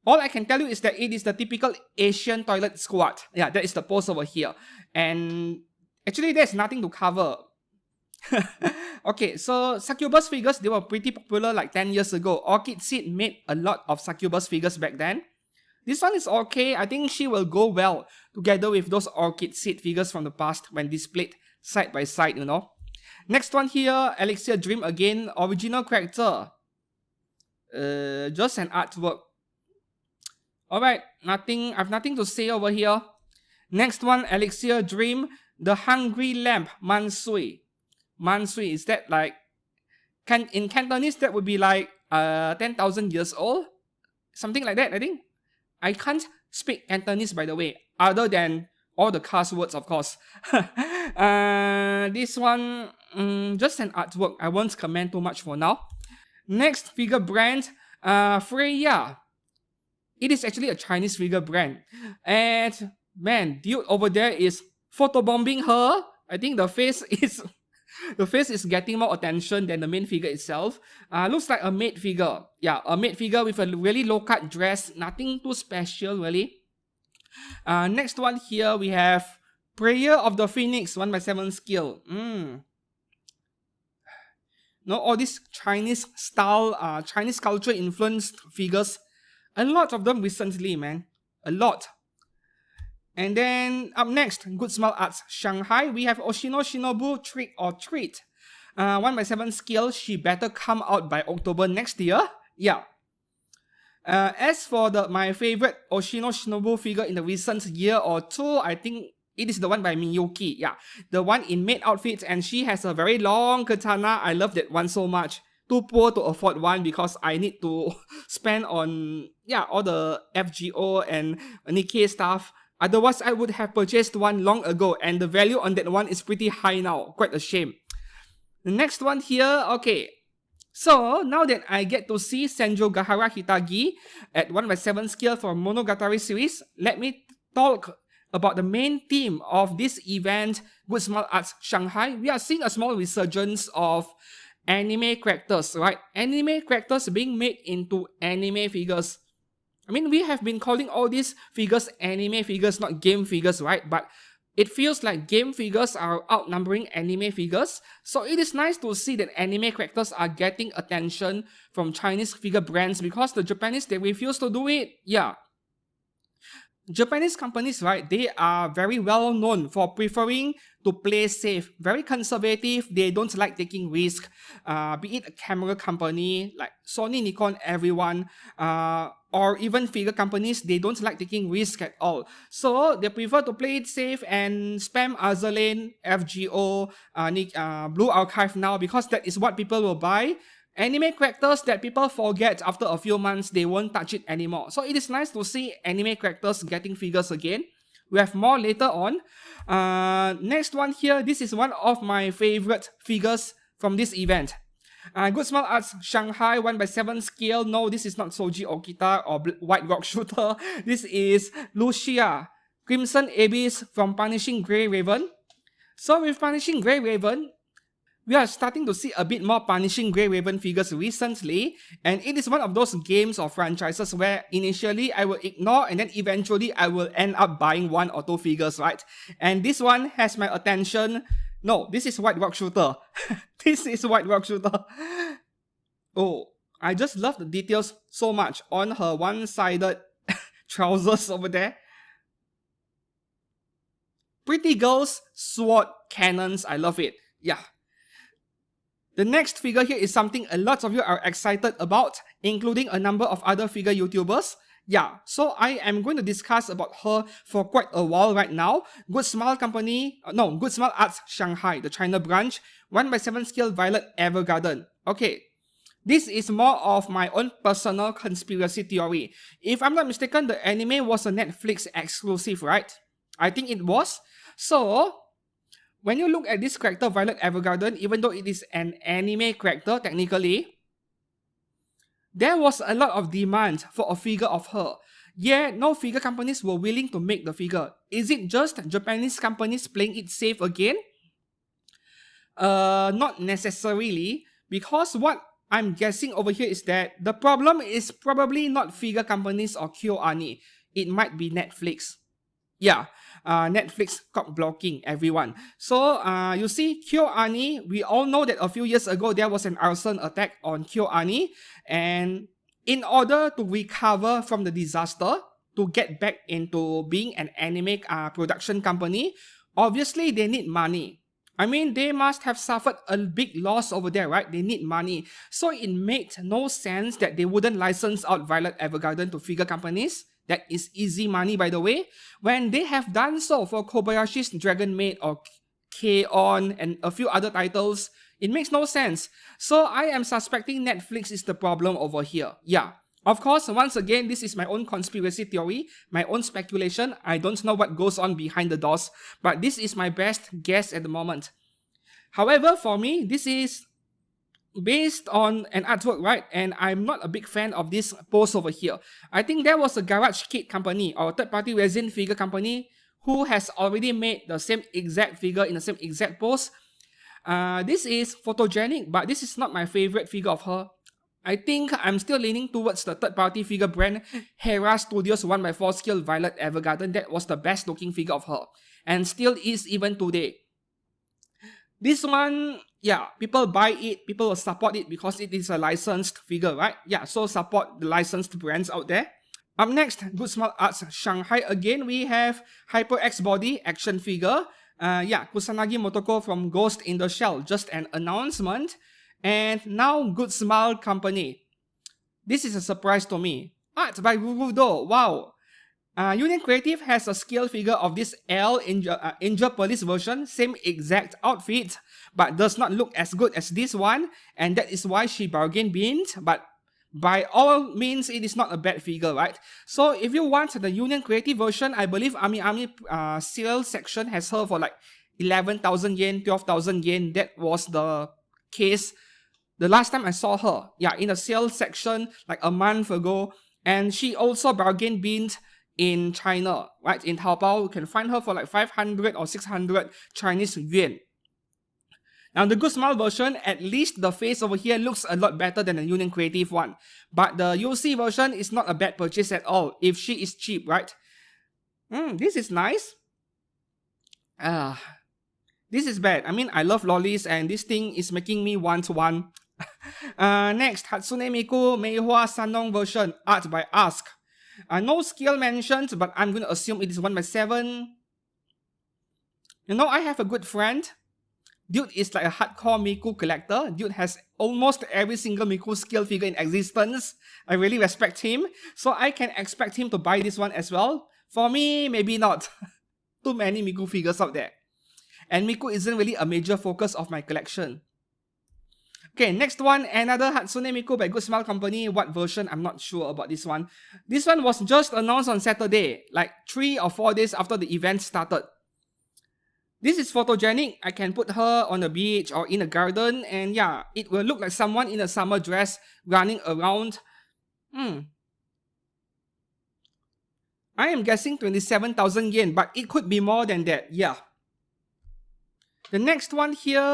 all I can tell you is that it is the typical Asian toilet squat. Yeah, that is the pose over here. And actually there's nothing to cover. Okay, so Succubus figures, they were pretty popular like 10 years ago. Orchid Seed made a lot of Succubus figures back then. This one is okay. I think she will go well together with those Orchid Seed figures from the past when displayed side by side, you know. Next one here, ElixirDream again, original character. Just an artwork. Alright, I have nothing to say over here. Next one, ElixirDream, the Hungry Lamp, Mansui. Mansui, is that like, in Cantonese that would be like 10,000 years old? Something like that, I think. I can't speak Cantonese, by the way, other than all the cuss words, of course. This one, just an artwork. I won't comment too much for now. Next figure brand, Freyja. It is actually a Chinese figure brand. And man, dude over there is photobombing her. I think the face is getting more attention than the main figure itself. Looks like a maid figure. Yeah, a maid figure with a really low-cut dress. Nothing too special, really. Next one here, we have Prayer of the Phoenix, 1x7 scale. No, all these Chinese style, Chinese culture influenced figures. A lot of them recently, man. A lot. And then up next, Good Smile Arts Shanghai, we have Oshino Shinobu Trick or Treat. 1x7 scale, she better come out by October next year. Yeah. As for my favorite Oshino Shinobu figure in the recent year or two, I think it is the one by Miyuki. Yeah, the one in maid outfits, and she has a very long katana. I love that one so much. Too poor to afford one because I need to spend on all the FGO and Nikkei stuff. Otherwise, I would have purchased one long ago, and the value on that one is pretty high now. Quite a shame. The next one here, okay. So, now that I get to see Senjo Gahara Hitagi at 1x7 scale for Monogatari series, let me talk about the main theme of this event, Good Smile Arts Shanghai. We are seeing a small resurgence of anime characters, right? Anime characters being made into anime figures. I mean, we have been calling all these figures anime figures, not game figures, right? But it feels like game figures are outnumbering anime figures. So it is nice to see that anime characters are getting attention from Chinese figure brands because the Japanese, they refuse to do it. Yeah. Japanese companies, right, they are very well known for preferring to play safe, very conservative. They don't like taking risk, be it a camera company like Sony, Nikon, everyone, or even figure companies, they don't like taking risk at all. So they prefer to play it safe and spam Azerlane, FGO, Blue Archive now because that is what people will buy. Anime characters that people forget after a few months, they won't touch it anymore. So it is nice to see anime characters getting figures again. We have more later on. Next one here, this is one of my favorite figures from this event. Good Smile Arts Shanghai 1/7 scale. No, this is not Soji Okita or White Rock Shooter. This is Lucia, Crimson Abyss from Punishing Grey Raven. So with Punishing Grey Raven, we are starting to see a bit more Punishing Grey Raven figures recently, and it is one of those games or franchises where initially I will ignore and then eventually I will end up buying 1 or 2 figures, right? And this one has my attention. No, this is White Rock Shooter. This is White Rock Shooter. Oh, I just love the details so much on her one-sided trousers over there. Pretty girls, sword, cannons, I love it. Yeah. The next figure here is something a lot of you are excited about, including a number of other figure YouTubers. Yeah, so I am going to discuss about her for quite a while right now. Good Smile Arts Shanghai, the China branch, 1/7 scale Violet Evergarden. Okay, this is more of my own personal conspiracy theory. If I'm not mistaken, the anime was a Netflix exclusive, right? I think it was. So, when you look at this character, Violet Evergarden, even though it is an anime character, technically, there was a lot of demand for a figure of her. Yet, no figure companies were willing to make the figure. Is it just Japanese companies playing it safe again? Not necessarily, because what I'm guessing over here is that the problem is probably not figure companies or KyoAni. It might be Netflix. Yeah. Netflix cock blocking everyone. So you see, KyoAni, we all know that a few years ago there was an arson attack on KyoAni, and in order to recover from the disaster, to get back into being an anime production company, obviously they need money. I mean, they must have suffered a big loss over there, right? They need money. So it made no sense that they wouldn't license out Violet Evergarden to figure companies. That is easy money, by the way. When they have done so for Kobayashi's Dragon Maid or K-On! And a few other titles, it makes no sense. So I am suspecting Netflix is the problem over here. Yeah. Of course, once again, this is my own conspiracy theory, my own speculation. I don't know what goes on behind the doors, but this is my best guess at the moment. However, for me, this is based on an artwork, right? And I'm not a big fan of this pose over here. I think there was a Garage Kit company or third-party resin figure company who has already made the same exact figure in the same exact pose. This is photogenic, but this is not my favorite figure of her. I think I'm still leaning towards the third-party figure brand Hera Studios 1/4 scale Violet Evergarden. That was the best looking figure of her, and still is even today. This one, yeah, people buy it, people will support it because it is a licensed figure, right? Yeah, so support the licensed brands out there. Up next, Good Smile Arts Shanghai again, we have Hyper X Body action figure. Yeah, Kusanagi Motoko from Ghost in the Shell, just an announcement. And now Good Smile Company. This is a surprise to me. Art by Rurudo, wow. Union Creative has a scale figure of this Angel Police version, same exact outfit, but does not look as good as this one, and that is why she bargain binned, but by all means, it is not a bad figure, right? So if you want the Union Creative version, I believe Ami sale section has her for like 11,000 yen, 12,000 yen. That was the case the last time I saw her. Yeah, in the sale section like a month ago, and she also bargain binned in China, right? In Taobao, you can find her for like 500 or 600 Chinese yuan. Now the Good Smile version, at least the face over here looks a lot better than the Union Creative one. But the UC version is not a bad purchase at all, if she is cheap, right? This is nice. This is bad. I mean, I love lollies and this thing is making me want one. Next, Hatsune Miku Meihua Sanong version, art by Ask. No scale mentioned, but I'm going to assume it is 1/7. You know, I have a good friend. Dude is like a hardcore Miku collector. Dude has almost every single Miku scale figure in existence. I really respect him. So I can expect him to buy this one as well. For me, maybe not. Too many Miku figures out there. And Miku isn't really a major focus of my collection. Okay, next one, another Hatsune Miku by Good Smile Company. What version? I'm not sure about this one. This one was just announced on Saturday, like 3 or 4 days after the event started. This is photogenic. I can put her on the beach or in a garden, and yeah, it will look like someone in a summer dress running around. I am guessing 27,000 yen, but it could be more than that, yeah. The next one here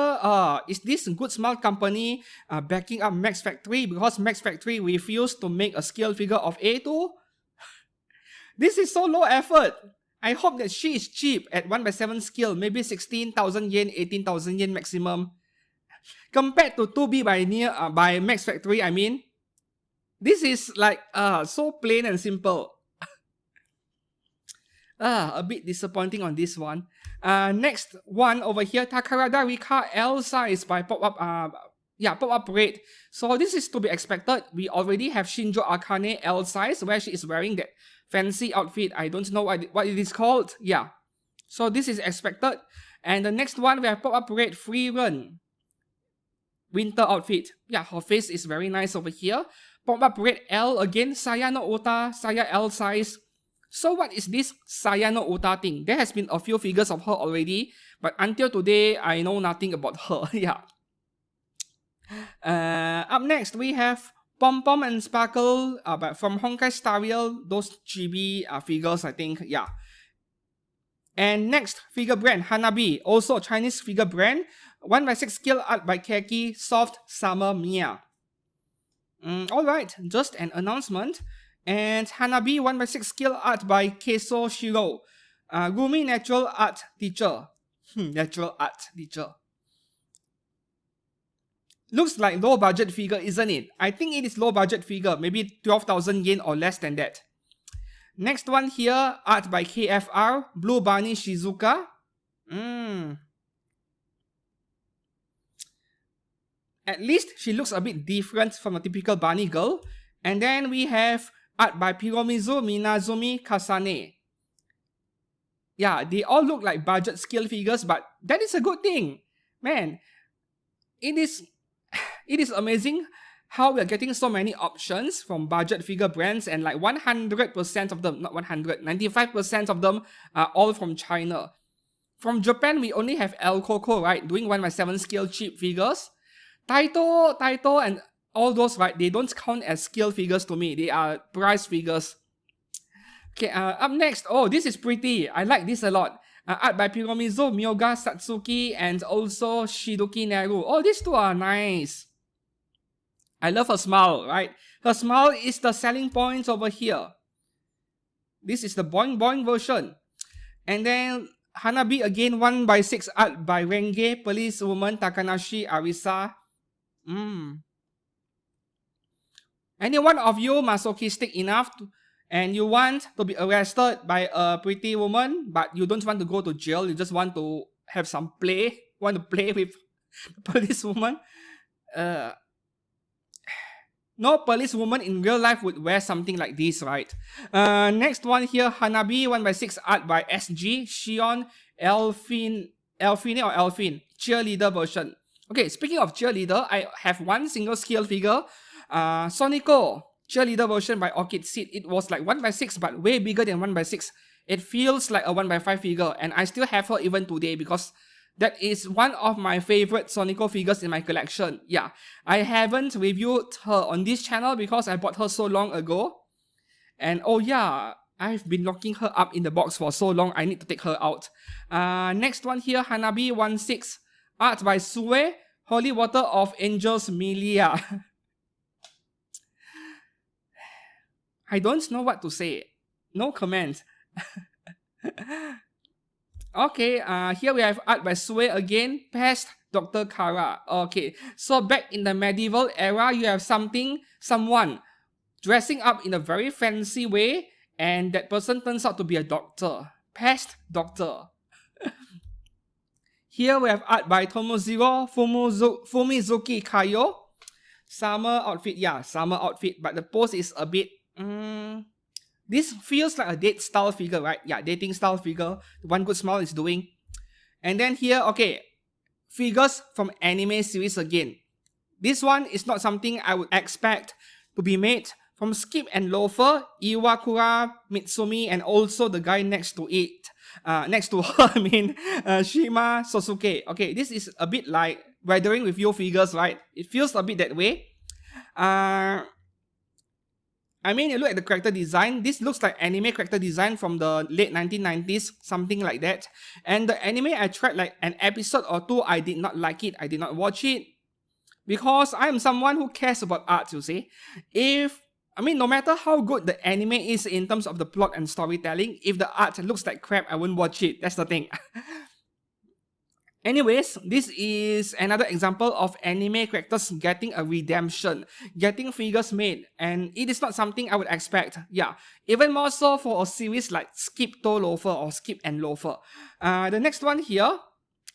is this Good Smile Company backing up Max Factory because Max Factory refused to make a scale figure of A2. This is so low effort. I hope that she is cheap at 1/7 scale, maybe 16,000 yen, 18,000 yen maximum. Compared to 2B by Max Factory, I mean. This is like so plain and simple. A bit disappointing on this one. Next one over here, Takarada Rika L size by Pop-Up Parade. So this is to be expected. We already have Shinjo Akane L size where she is wearing that fancy outfit. I don't know what it is called. Yeah. So this is expected. And the next one, we have Pop-Up Parade Free Run winter outfit. Yeah, her face is very nice over here. Pop-Up Parade L again, Saya no Uta, Saya L size. So what is this Saya no Uta thing? There has been a few figures of her already, but until today, I know nothing about her. Yeah. Up next, we have Pom Pom and Sparkle from Honkai Star Rail, those chibi figures, I think. Yeah. And next figure brand, Hanabee, also a Chinese figure brand. 1/6 scale art by Keki, Soft Summer Mia. Alright, just an announcement. And Hanabee 1/6 scale art by Keiso Shiro. Gumi Natural Art Teacher. Natural Art Teacher. Looks like low budget figure, isn't it? I think it is low budget figure, maybe 12,000 yen or less than that. Next one here, art by KFR, Blue Bunny Shizuka. At least she looks a bit different from a typical bunny girl. And then we have art by Piromizu Minazumi Kasane. Yeah, they all look like budget scale figures, but that is a good thing. Man, it is amazing how we are getting so many options from budget figure brands, and like 100% of them, not 100, 95% of them are all from China. From Japan, we only have El Coco, right, doing 1/7 scale cheap figures. Taito, and all those, right, they don't count as scale figures to me. They are price figures. Okay, up next, oh, this is pretty. I like this a lot. Art by Piromizu, Myoga Satsuki, and also Shidoki Neru. Oh, these two are nice. I love her smile, right? Her smile is the selling point over here. This is the Boing Boing version. And then Hanabee again, 1/6 art by Renge, Police Woman, Takanashi, Arisa. Any one of you masochistic enough and you want to be arrested by a pretty woman, but you don't want to go to jail, you just want to have some play, want to play with police woman. No police woman in real life would wear something like this, right? Next one here, Hanabee 1/6 art by SG, Shion, Elfin, cheerleader version. Okay, speaking of cheerleader, I have one single scale figure, Sonico, cheerleader version by Orchid Seed. It was like 1/6, but way bigger than 1/6. It feels like a 1/5 figure, and I still have her even today because that is one of my favorite Sonico figures in my collection. Yeah, I haven't reviewed her on this channel because I bought her so long ago. And oh yeah, I've been locking her up in the box for so long, I need to take her out. Next one here, Hanabee 1/6, art by Sue, Holy Water of Angels Milia. I don't know what to say. No comment. Okay, here we have art by Sue again, Pest, Dr. Kara. Okay, so back in the medieval era, you have someone dressing up in a very fancy way, and that person turns out to be a doctor. Pest Doctor. Here we have art by Tomozero Fumizuki Kayo. Summer outfit, yeah, summer outfit, but the pose is a bit... this feels like a date style figure, right? Yeah, dating style figure. One Good Smile is doing. And then here, okay, figures from anime series again. This one is not something I would expect to be made from Skip and Loafer, Iwakura, Mitsumi, and also the guy next to it. Next to her, I mean, Shima Sosuke. Okay, this is a bit like Weathering with You figures, right? It feels a bit that way. I mean, you look at the character design. This looks like anime character design from the late 1990s, something like that. And the anime, I tried like an episode or two. I did not like it. I did not watch it. Because I am someone who cares about art, you see. No matter how good the anime is in terms of the plot and storytelling, if the art looks like crap, I won't watch it. That's the thing. Anyways, this is another example of anime characters getting a redemption, getting figures made, and it is not something I would expect. Yeah, even more so for a series like Skip to Loafer or Skip and Loafer. The next one here,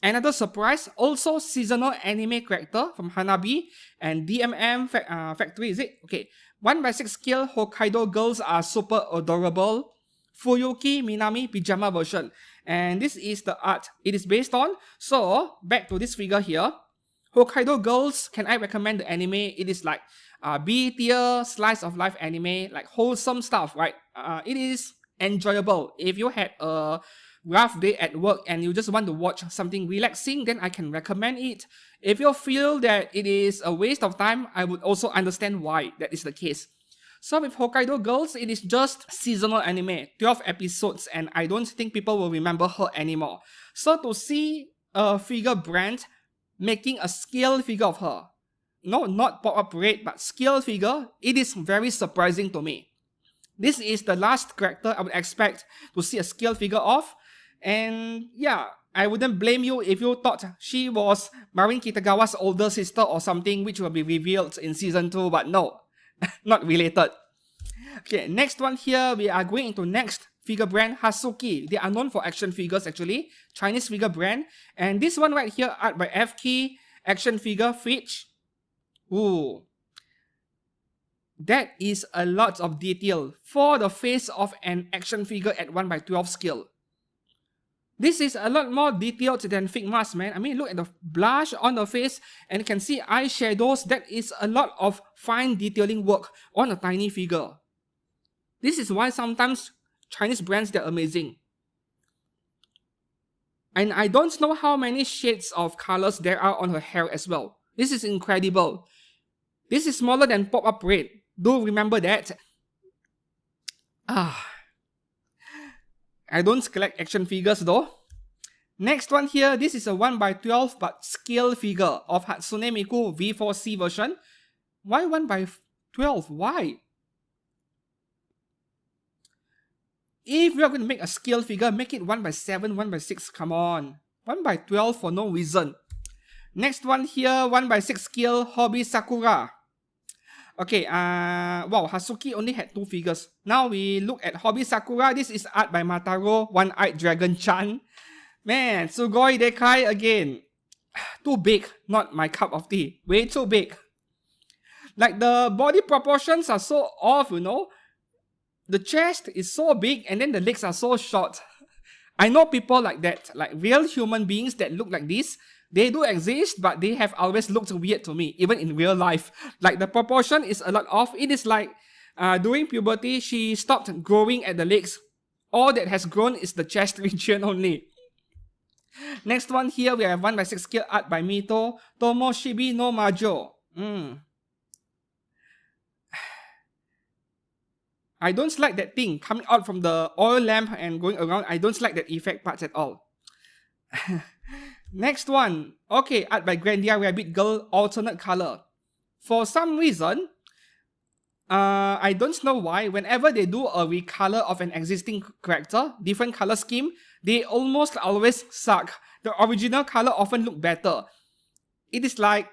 another surprise, also seasonal anime character from Hanabee and DMM Factory, is it? Okay, 1/6 scale Hokkaido girls are super adorable. Fuyuki Minami pyjama version. And this is the art it is based on. So, back to this figure here. Hokkaido Girls, can I recommend the anime? It is like B tier, slice of life anime, like wholesome stuff, right? It is enjoyable. If you had a rough day at work and you just want to watch something relaxing, then I can recommend it. If you feel that it is a waste of time, I would also understand why that is the case. So with Hokkaido Girls, it is just seasonal anime, 12 episodes, and I don't think people will remember her anymore. So to see a figure brand making a scale figure of her, no, not pop-up rate, but scale figure, it is very surprising to me. This is the last character I would expect to see a scale figure of, and yeah, I wouldn't blame you if you thought she was Marin Kitagawa's older sister or something, which will be revealed in season 2, but no. Not related. Okay, next one here, we are going into next figure brand, HASUKI. They are known for action figures actually, Chinese figure brand. And this one right here, art by FK, action figure, Freyja. Ooh. That is a lot of detail for the face of an action figure at 1/12 scale. This is a lot more detailed than Figma's, man. I mean, look at the blush on the face and you can see eyeshadows. That is a lot of fine detailing work on a tiny figure. This is why sometimes Chinese brands, they're amazing. And I don't know how many shades of colors there are on her hair as well. This is incredible. This is smaller than pop-up rate. Do remember that. I don't collect action figures though. Next one here, this is a 1/12 but scale figure of Hatsune Miku V4C version. Why 1/12? Why? If you are going to make a scale figure, make it 1/7, 1/6, come on. 1/12 for no reason. Next one here, 1/6 scale Hobby Sakura. Okay, wow, HASUKI only had 2 figures. Now we look at Hobby Sakura. This is art by Mataro, One-Eyed Dragon-chan. Man, Sugoi Dekai again. Too big, not my cup of tea. Way too big. Like the body proportions are so off, you know. The chest is so big and then the legs are so short. I know people like that, like real human beings that look like this. They do exist, but they have always looked weird to me, even in real life. Like the proportion is a lot off. It is like during puberty, she stopped growing at the legs. All that has grown is the chest region only. Next one here, we have 1/6 scale art by Mito, Tomoshibi no Majo. I don't like that thing coming out from the oil lamp and going around. I don't like that effect parts at all. Next one. Okay, art by Grandia Rabbit Girl, alternate color. For some reason, I don't know why, whenever they do a recolor of an existing character, different color scheme, they almost always suck. The original color often look better. It is like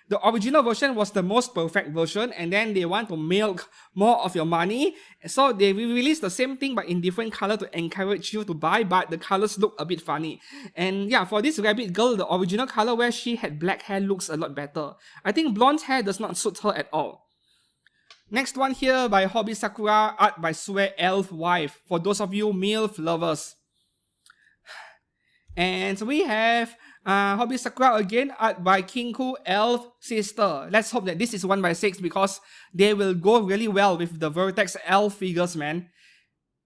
the original version was the most perfect version and then they want to milk more of your money. So they release the same thing but in different color to encourage you to buy, but the colors look a bit funny. And yeah, for this rabbit girl, the original color where she had black hair looks a lot better. I think blonde hair does not suit her at all. Next one here by Hobby Sakura, art by Sue Elf Wife, for those of you MILF lovers. And we have Hobby Sakura again, art by Kinku Elf Sister. Let's hope that this is 1x6 because they will go really well with the Vertex Elf figures, man.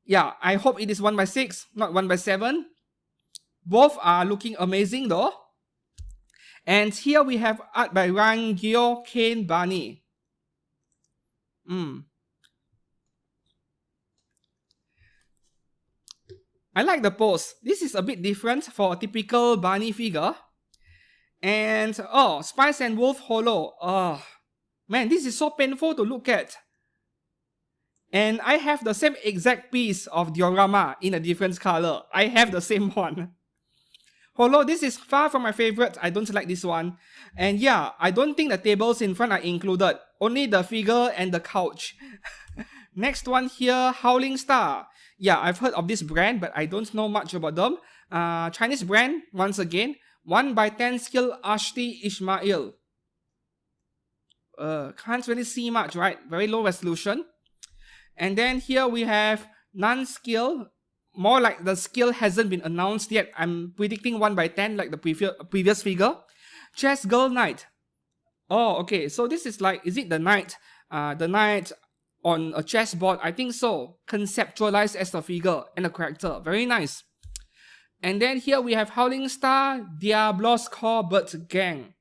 Yeah, I hope it is 1x6, not 1x7. Both are looking amazing though. And here we have art by Rangyo Kane Bunny. I like the pose. This is a bit different for a typical bunny figure. And oh, Spice and Wolf Holo. Oh, man, this is so painful to look at. And I have the same exact piece of diorama in a different color. I have the same one. Holo, this is far from my favorite. I don't like this one. And yeah, I don't think the tables in front are included. Only the figure and the couch. Next one here, HowlingStar. Yeah, I've heard of this brand, but I don't know much about them. Chinese brand, once again. 1x10 scale Ashti Ismail. Can't really see much, right? Very low resolution. And then here we have non-scale. More like the scale hasn't been announced yet. I'm predicting 1x10 like the previous figure. Chess Girl Knight. Oh, okay. So this is like, is it the knight? The knight on a chessboard? I think so. Conceptualized as a figure and a character. Very nice. And then here we have HowlingStar Diablos Corbett Gang.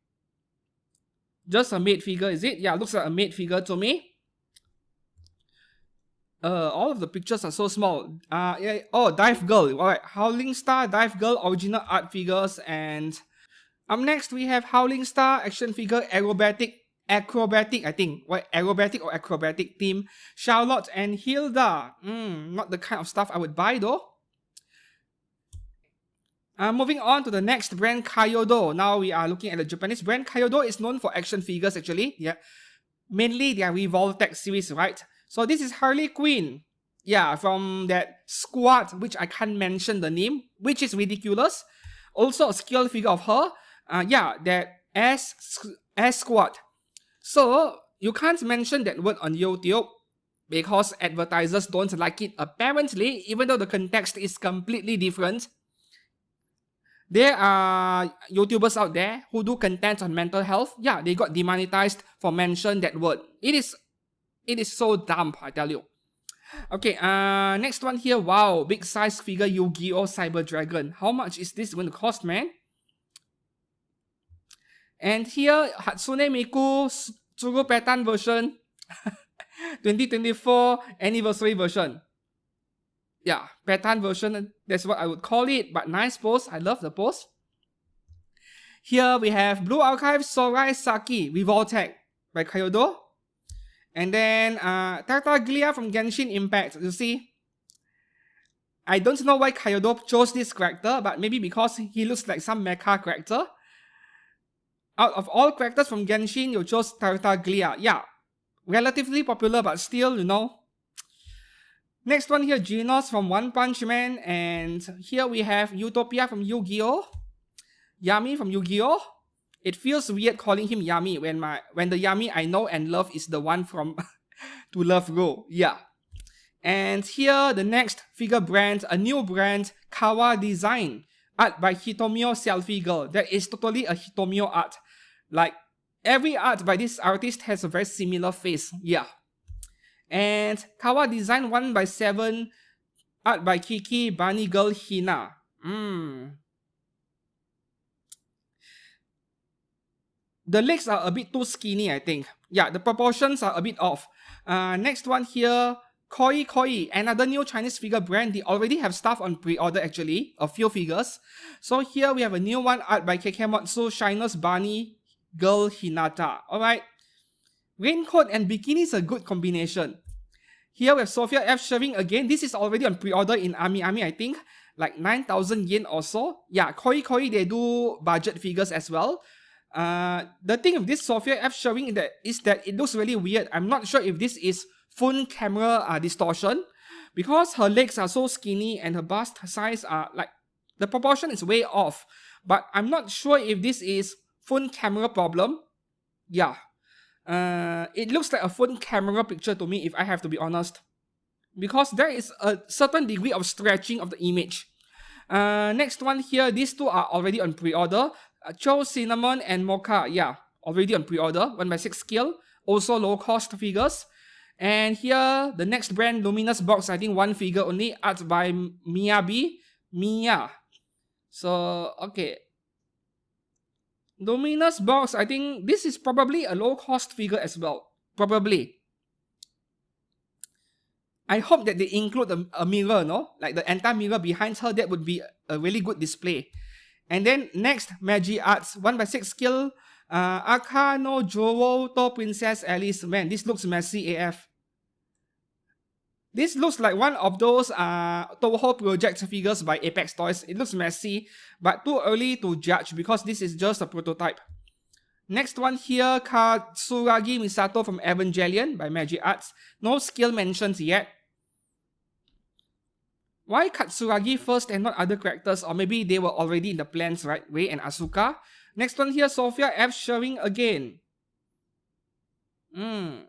Just a made figure, is it? Yeah, looks like a made figure to me. All of the pictures are so small. Yeah. Oh, Dive Girl. Alright, HowlingStar Dive Girl original art figures. And up next we have HowlingStar action figure acrobatic, I think. What, aerobatic or acrobatic theme. Charlotte and Hilda. Not the kind of stuff I would buy though. Moving on to the next brand, Kaiyodo. Now we are looking at the Japanese brand. Kaiyodo is known for action figures actually. Yeah, mainly their Revoltech series, right? So this is Harley Quinn. Yeah, from that squad, which I can't mention the name, which is ridiculous. Also a scale figure of her. Yeah, that S squad. So you can't mention that word on YouTube because advertisers don't like it apparently, even though the context is completely different. There are YouTubers out there who do content on mental health. Yeah, they got demonetized for mentioning that word. It is so dumb, I tell you. Okay, next one here. Wow, big size figure Yu-Gi-Oh! Cyber Dragon. How much is this going to cost, man? And here, Hatsune Miku Tsuru Petan version. 2024 anniversary version. Yeah, Petan version, that's what I would call it, but nice pose. I love the pose. Here we have Blue Archive Sorai Saki Revoltech by Kaiyodo. And then Tartaglia from Genshin Impact. You see, I don't know why Kaiyodo chose this character, but maybe because he looks like some mecha character. Out of all characters from Genshin, you chose Tartaglia. Yeah, relatively popular, but still, you know. Next one here, Genos from One Punch Man. And here we have Utopia from Yu-Gi-Oh! Yami from Yu-Gi-Oh! It feels weird calling him Yami when the Yami I know and love is the one from To Love Go. Yeah. And here, the next figure brand, a new brand, KAWA Design. Art by Hitomio Selfie Girl. That is totally a Hitomio art. Like, every art by this artist has a very similar face. Yeah. And KAWA Design 1x7, art by Kiki, Bunny Girl Hina. The legs are a bit too skinny, I think. Yeah, the proportions are a bit off. Next one here, KoiKoi, another new Chinese figure brand. They already have stuff on pre-order actually, a few figures. So here we have a new one, art by Kekematsu, Shiner's Bunny Girl Hinata. Alright. Raincoat and bikini is a good combination. Here we have Sophia F. Sherwin again. This is already on pre-order in Ami, I think. Like 9,000 yen or so. Yeah, KoiKoi, they do budget figures as well. The thing with this Sophia F. Sherwin is that it looks really weird. I'm not sure if this is phone camera distortion. Because her legs are so skinny and her bust size are like... The proportion is way off. But I'm not sure if this is phone camera problem. Yeah. It looks like a phone camera picture to me if I have to be honest. Because there is a certain degree of stretching of the image. Next one here, these two are already on pre-order. Cho Cinnamon and Mocha, yeah, already on pre-order. 1x6 scale, also low-cost figures. And here, the next brand, Luminous Box, I think one figure only, art by Mia. So, okay. Luminous Box, I think this is probably a low-cost figure as well. Probably. I hope that they include a mirror, no? Like the entire mirror behind her, that would be a really good display. And then next, MAGI Arts, 1x6 scale, Aka no Joro to Princess Alice. Man, this looks messy AF. This looks like one of those Toho project figures by Apex Toys. It looks messy, but too early to judge because this is just a prototype. Next one here, Katsuragi Misato from Evangelion by MAGI Arts. No skill mentions yet. Why Katsuragi first and not other characters? Or maybe they were already in the plans, right? Rei and Asuka. Next one here, Sophia F showing again. To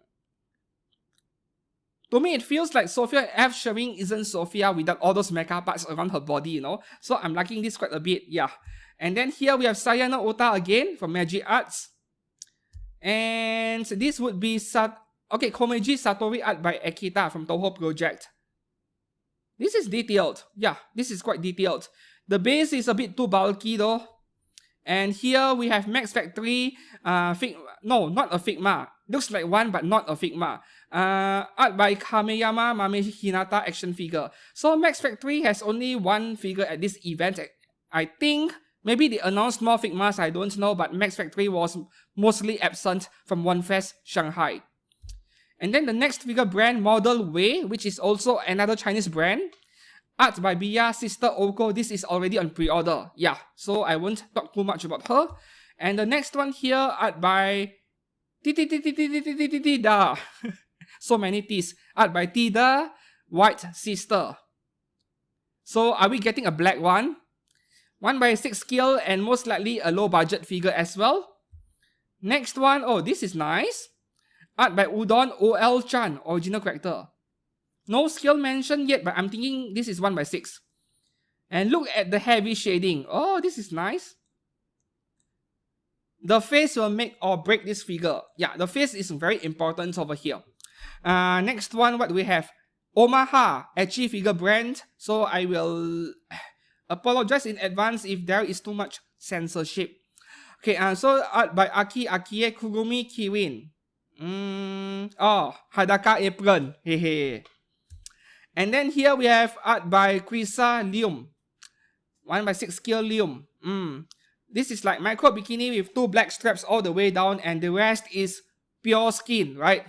me, it feels like Sophia F showing isn't Sophia without all those mecha parts around her body, you know? So I'm liking this quite a bit, yeah. And then here we have Sayano Ota again from MAGI Arts. And this would be Komeiji Satori art by Akita from Toho Project. This is detailed. Yeah, this is quite detailed. The base is a bit too bulky though. And here we have Max Factory, no, not a Figma. Looks like one but not a Figma. Art by Kameyama Mame Hinata action figure. So Max Factory has only one figure at this event. I think maybe they announced more Figmas, I don't know, but Max Factory was mostly absent from Wonfes Shanghai. And then the next figure brand, Model Wei, which is also another Chinese brand. Art by Bia's sister Oko. This is already on pre-order. Yeah, so I won't talk too much about her. And the next one here, art by Tida. So many T's. Art by Tida, White Sister. So are we getting a black one? 1x6 scale and most likely a low budget figure as well. Next one, oh, this is nice. Art by Udon OL-chan, original character. No scale mentioned yet, but I'm thinking this is 1x6. And look at the heavy shading. Oh, this is nice. The face will make or break this figure. Yeah, the face is very important over here. Next one, what do we have? Omaha, ecchi figure brand. So I will apologize in advance if there is too much censorship. Okay, so art by Aki Akie Kurumi Kirin. Oh, Hadaka apron. Hehe. And then here we have art by Krisa Lium. 1x6 scale Lium. This is like micro bikini with two black straps all the way down and the rest is pure skin, right?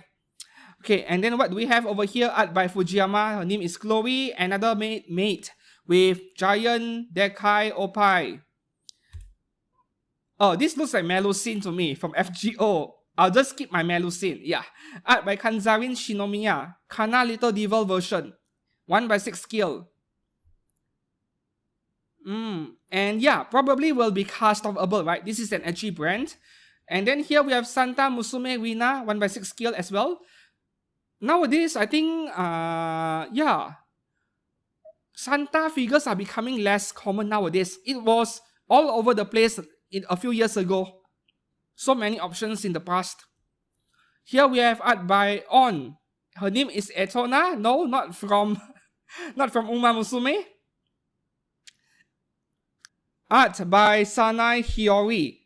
Okay, and then what do we have over here? Art by Fujiyama. Her name is Chloe. Another mate with giant Dekai Opai. Oh, this looks like Melusine to me from FGO. I'll just skip my Melusine. Yeah. Art by Kanzarin Shinomiya. Kana Little Devil version. 1x6 scale. And yeah, probably will be customable, right? This is an ecchi brand. And then here we have Santa Musume Rina, 1x6 scale as well. Nowadays, I think, yeah, Santa figures are becoming less common nowadays. It was all over the place a few years ago. So many options in the past. Here we have art by On. Her name is Etona. No, not from Uma Musume. Art by Sanai Hiyori.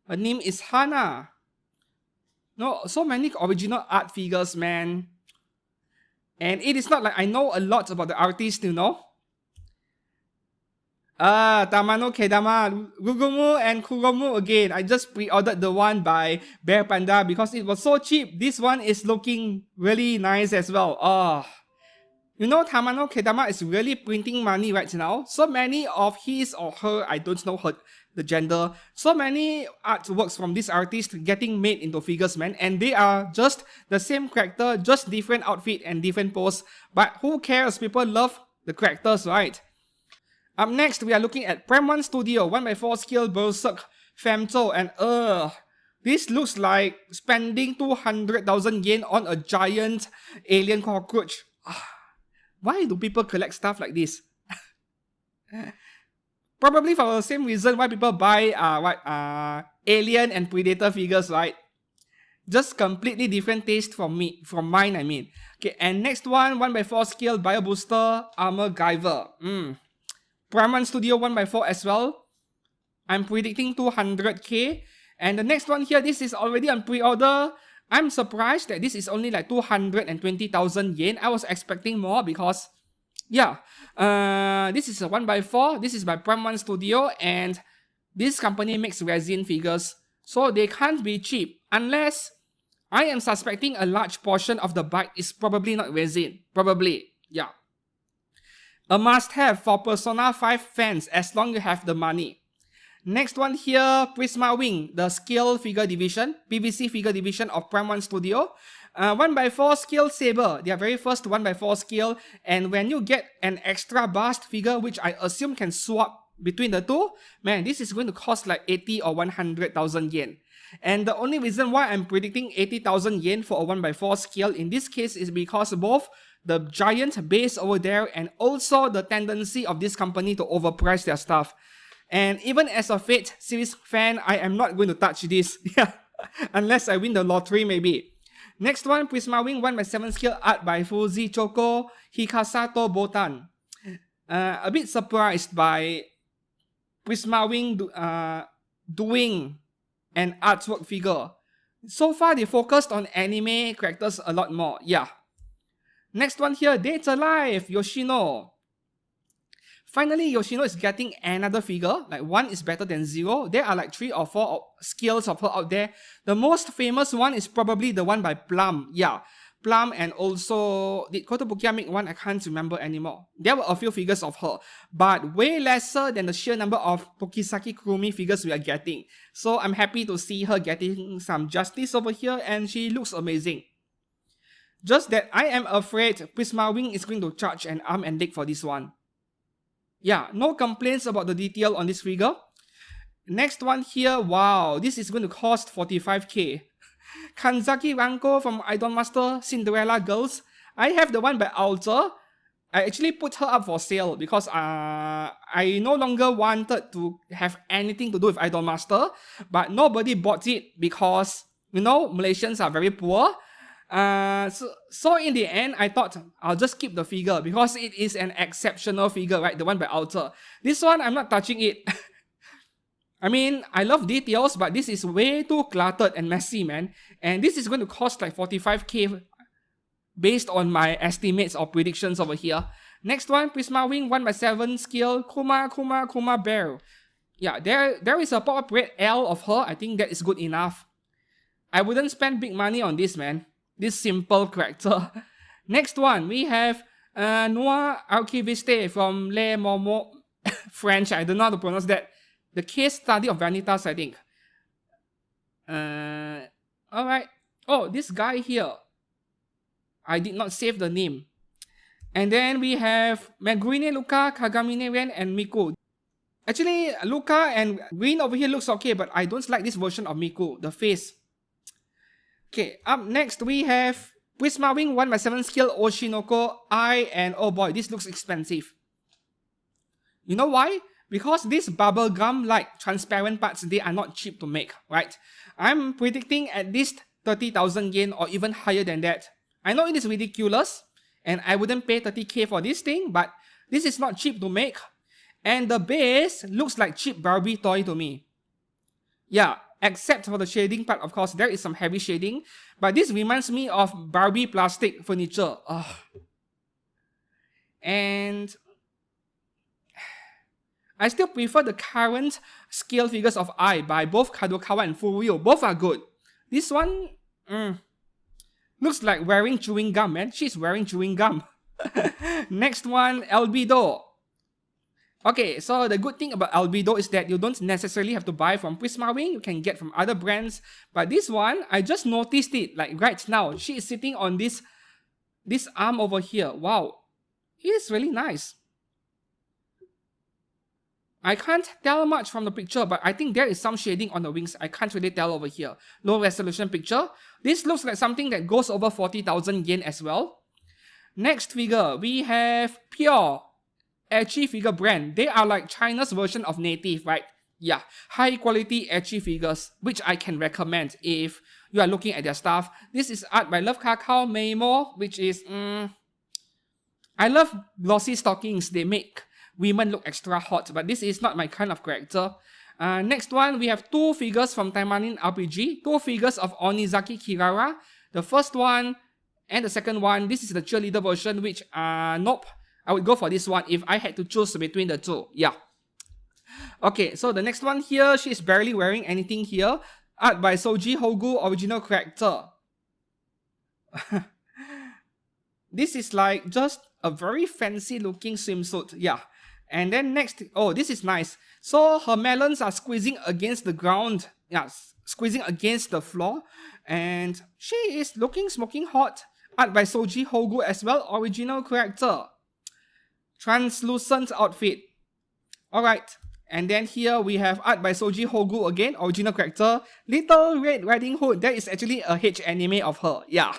Her name is Hana. No, so many original art figures, man. And it is not like I know a lot about the artist, you know. Tamano Kedama, Gugumu and Kuromu again. I just pre-ordered the one by Bear Panda because it was so cheap. This one is looking really nice as well. You know, Tamano Kedama is really printing money right now. So many of his or her, I don't know the gender, so many artworks from this artist getting made into figures, man. And they are just the same character, just different outfit and different pose. But who cares? People love the characters, right? Up next, we are looking at Prem 1 Studio, 1x4 scale Berserk Femto, and this looks like spending 200,000 yen on a giant alien cockroach. Why do people collect stuff like this? Probably for the same reason why people buy Alien and Predator figures, right? Just completely different taste from mine, I mean. Okay, and next one, 1x4 scale Bio Booster Armor Guyver. Prime Studio 1x4 as well. I'm predicting 200k. And the next one here, this is already on pre-order. I'm surprised that this is only like 220,000 yen. I was expecting more because, yeah, this is a 1x4. This is by Prime Studio, and this company makes resin figures, so they can't be cheap unless I am suspecting a large portion of the bike is probably not resin. Probably, yeah. A must-have for Persona 5 fans as long as you have the money. Next one here, Prisma Wing, the scale figure division, PVC figure division of Prime Studio. 1x4 scale saber, their very first 1x4 scale, and when you get an extra bust figure, which I assume can swap between the two, man, this is going to cost like 80 or 100,000 yen. And the only reason why I'm predicting 80,000 yen for a 1x4 scale in this case is because both the giant base over there and also the tendency of this company to overprice their stuff. And even as a Fate series fan, I am not going to touch this. Yeah, unless I win the lottery maybe. Next one, Prisma Wing 1x7 scale art by Fuzi Choco Hikasato Botan. A bit surprised by Prisma Wing doing an artwork figure. So far, they focused on anime characters a lot more. Yeah. Next one here, Data Life Yoshino. Finally, Yoshino is getting another figure. Like, one is better than zero. There are like 3 or 4 scales of her out there. The most famous one is probably the one by Plum. Yeah, Plum, and also, did Kotobukiya make one? I can't remember anymore. There were a few figures of her, but way lesser than the sheer number of Tokisaki Kurumi figures we are getting. So I'm happy to see her getting some justice over here, and she looks amazing. Just that I am afraid Prisma Wing is going to charge an arm and leg for this one. Yeah, no complaints about the detail on this figure. Next one here, wow, this is going to cost 45k. Kanzaki Ranko from Idolmaster Cinderella Girls. I have the one by Alter. I actually put her up for sale because I no longer wanted to have anything to do with Idolmaster, but nobody bought it because, you know, Malaysians are very poor. So in the end, I thought I'll just keep the figure because it is an exceptional figure, right? The one by Alter. This one, I'm not touching it. I mean, I love details, but this is way too cluttered and messy, man. And this is going to cost like 45k based on my estimates or predictions over here. Next one, Prisma Wing 1x7 scale Kuma Bear. Yeah, there is a pop-up red L of her. I think that is good enough. I wouldn't spend big money on this, man. This simple character. Next one, we have Noir Archiviste from Le Momo French. I don't know how to pronounce that. The case study of Vanitas, I think. Alright. Oh, this guy here. I did not save the name. And then we have Megurine Luka, Kagamine Ren, and Miku. Actually, Luka and Green over here looks okay, but I don't like this version of Miku, the face. Okay, up next we have Prisma Wing 1x7 scale Oshinoko Eye, and oh boy, this looks expensive. You know why? Because these bubblegum-like transparent parts, they are not cheap to make, right? I'm predicting at least 30,000 yen or even higher than that. I know it is ridiculous, and I wouldn't pay 30k for this thing, but this is not cheap to make. And the base looks like cheap Barbie toy to me. Yeah, except for the shading part, of course, there is some heavy shading. But this reminds me of Barbie plastic furniture. Ugh. And I still prefer the current scale figures of Ai by both Kadokawa and Furuyo. Both are good. This one, looks like wearing chewing gum, man. She's wearing chewing gum. Next one, Albedo. Okay, so the good thing about Albedo is that you don't necessarily have to buy from Prisma Wing. You can get from other brands. But this one, I just noticed it, like right now. She is sitting on this arm over here. Wow, it is really nice. I can't tell much from the picture, but I think there is some shading on the wings. I can't really tell over here. Low resolution picture. This looks like something that goes over 40,000 yen as well. Next figure, we have Pure ecchi figure brand. They are like China's version of Native, right? Yeah, high quality ecchi figures, which I can recommend if you are looking at their stuff. This is art by Love Kakao Meimo, which is, I love glossy stockings. They make women look extra hot, but this is not my kind of character. Next one, we have 2 figures from Taimanin RPG, 2 figures of Onizaki Kirara. The first one and the second one, this is the cheerleader version, which, nope, I would go for this one if I had to choose between the two. Yeah. Okay, so the next one here, she is barely wearing anything here. Art by Soji Hogu, original character. This is like just a very fancy looking swimsuit. Yeah. And then next, oh, this is nice. So her melons are squeezing against the ground. Yeah, squeezing against the floor. And she is looking smoking hot. Art by Soji Hogu as well, original character. Translucent outfit. Alright. And then here we have art by Soji Hogu again, original character. Little Red Riding Hood. That is actually a H anime of her. Yeah.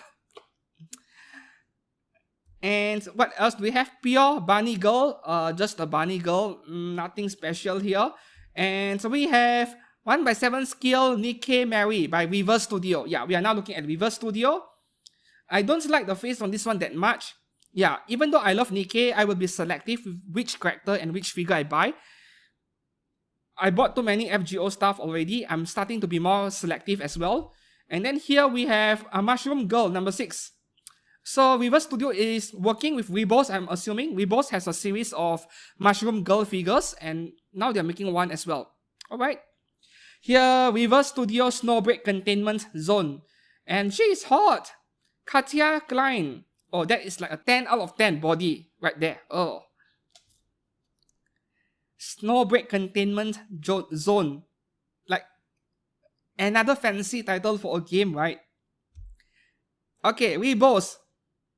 And what else do we have? Pure Bunny Girl. Just a bunny girl. Nothing special here. And so we have 1x7 Skill Nikkei Mary by Reverse Studio. Yeah, we are now looking at Reverse Studio. I don't like the face on this one that much. Yeah, even though I love Nikkei, I will be selective with which character and which figure I buy. I bought too many FGO stuff already. I'm starting to be more selective as well. And then here we have a Mushroom Girl number 6. So Reverse Studio is working with RIBOSE, I'm assuming. RIBOSE has a series of Mushroom Girl figures and now they're making one as well. Alright. Here, Reverse Studio Snowbreak Containment Zone. And she is hot. Katja Klein. Oh, that is like a 10 out of 10 body right there. Oh. Snowbreak Containment Zone. Like, another fancy title for a game, right? Okay, RIBOSE.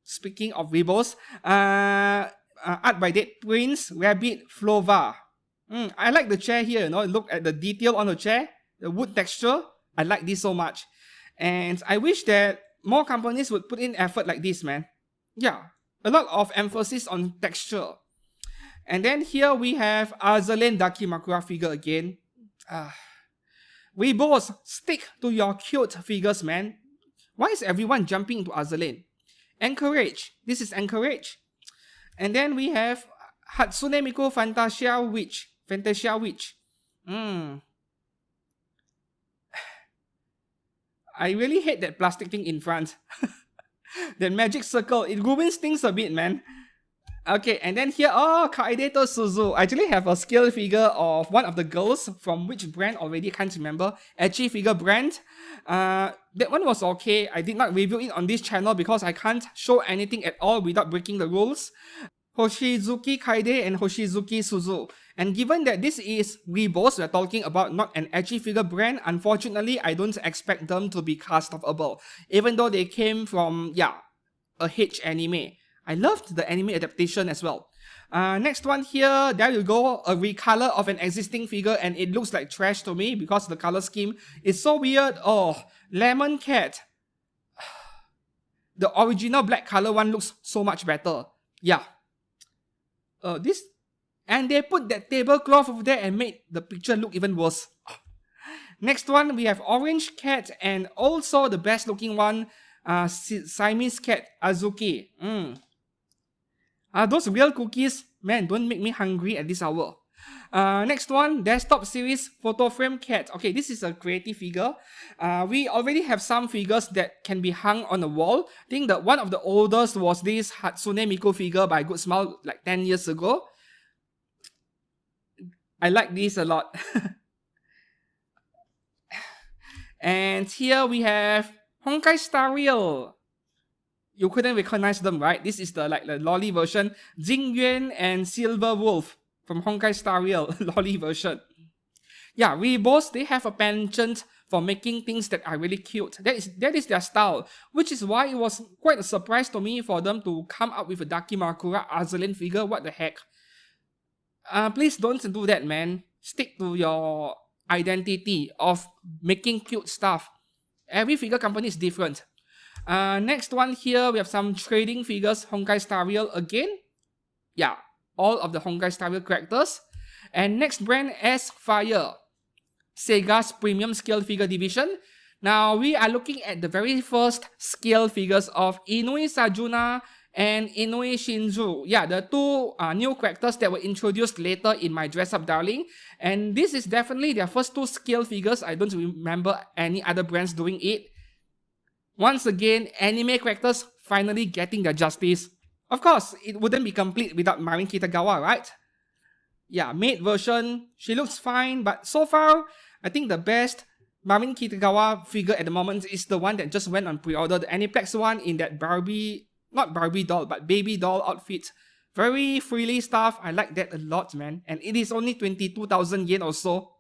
Speaking of RIBOSE, art by Dead Prince, Rabbit Flova. I like the chair here, you know, look at the detail on the chair, the wood texture. I like this so much. And I wish that more companies would put in effort like this, man. Yeah, a lot of emphasis on texture. And then here we have Azalane Dakimakura figure again. RIBOSE, stick to your cute figures, man. Why is everyone jumping into Azalane? Encourage. This is Encourage. And then we have Hatsune Miku Fantasia Witch. Fantasia Witch. I really hate that plastic thing in front. That magic circle. It ruins things a bit, man. Okay, and then here, oh, Kaideto Suzu. I actually have a scale figure of one of the girls from which brand already, can't remember. Ecchi figure brand. That one was okay. I did not review it on this channel because I can't show anything at all without breaking the rules. Hoshizuki Kaide and Hoshizuki Suzu. And given that this is RIBOSE, we're talking about not an ecchi figure brand, unfortunately, I don't expect them to be cast-offable. Even though they came from, yeah, a H anime. I loved the anime adaptation as well. Next one here, there you go, a recolor of an existing figure and it looks like trash to me because the color scheme is so weird. Oh, Lemon Cat. The original black color one looks so much better. Yeah. And they put that tablecloth over there and made the picture look even worse. Next one, we have Orange Cat and also the best looking one, Siamese Cat, Azuki. Those real cookies, man, don't make me hungry at this hour. Next one, Desktop Series Photo Frame Cat. Okay, this is a creative figure. We already have some figures that can be hung on the wall. I think that one of the oldest was this Hatsune Miku figure by Good Smile like 10 years ago. I like this a lot. And here we have Honkai Star Rail. You couldn't recognize them, right? This is the like the lolly version. Jing Yuan and Silver Wolf from Honkai Star Rail lolly version. Yeah, RIBOSE, they have a penchant for making things that are really cute. That is their style, which is why it was quite a surprise to me for them to come up with a Dakimakura Azalane figure. What the heck? Please don't do that, man. Stick to your identity of making cute stuff. Every figure company is different. Next one here, we have some trading figures. Honkai Star Rail again. Yeah, all of the Honkai Star Rail characters. And next brand is Fire, Sega's premium scale figure division. Now we are looking at the very first scale figures of Inui Sajuna and Inui Shinzu. Yeah, the two new characters that were introduced later in my Dress Up Darling. And this is definitely their first two scale figures. I don't remember any other brands doing it. Once again, anime characters finally getting their justice. Of course, it wouldn't be complete without Marin Kitagawa, right? Yeah, maid version, she looks fine, but so far, I think the best Marin Kitagawa figure at the moment is the one that just went on pre-order, the Aniplex one in that Barbie, not Barbie doll, but baby doll outfit. Very frilly stuff, I like that a lot, man. And it is only 22,000 yen or so.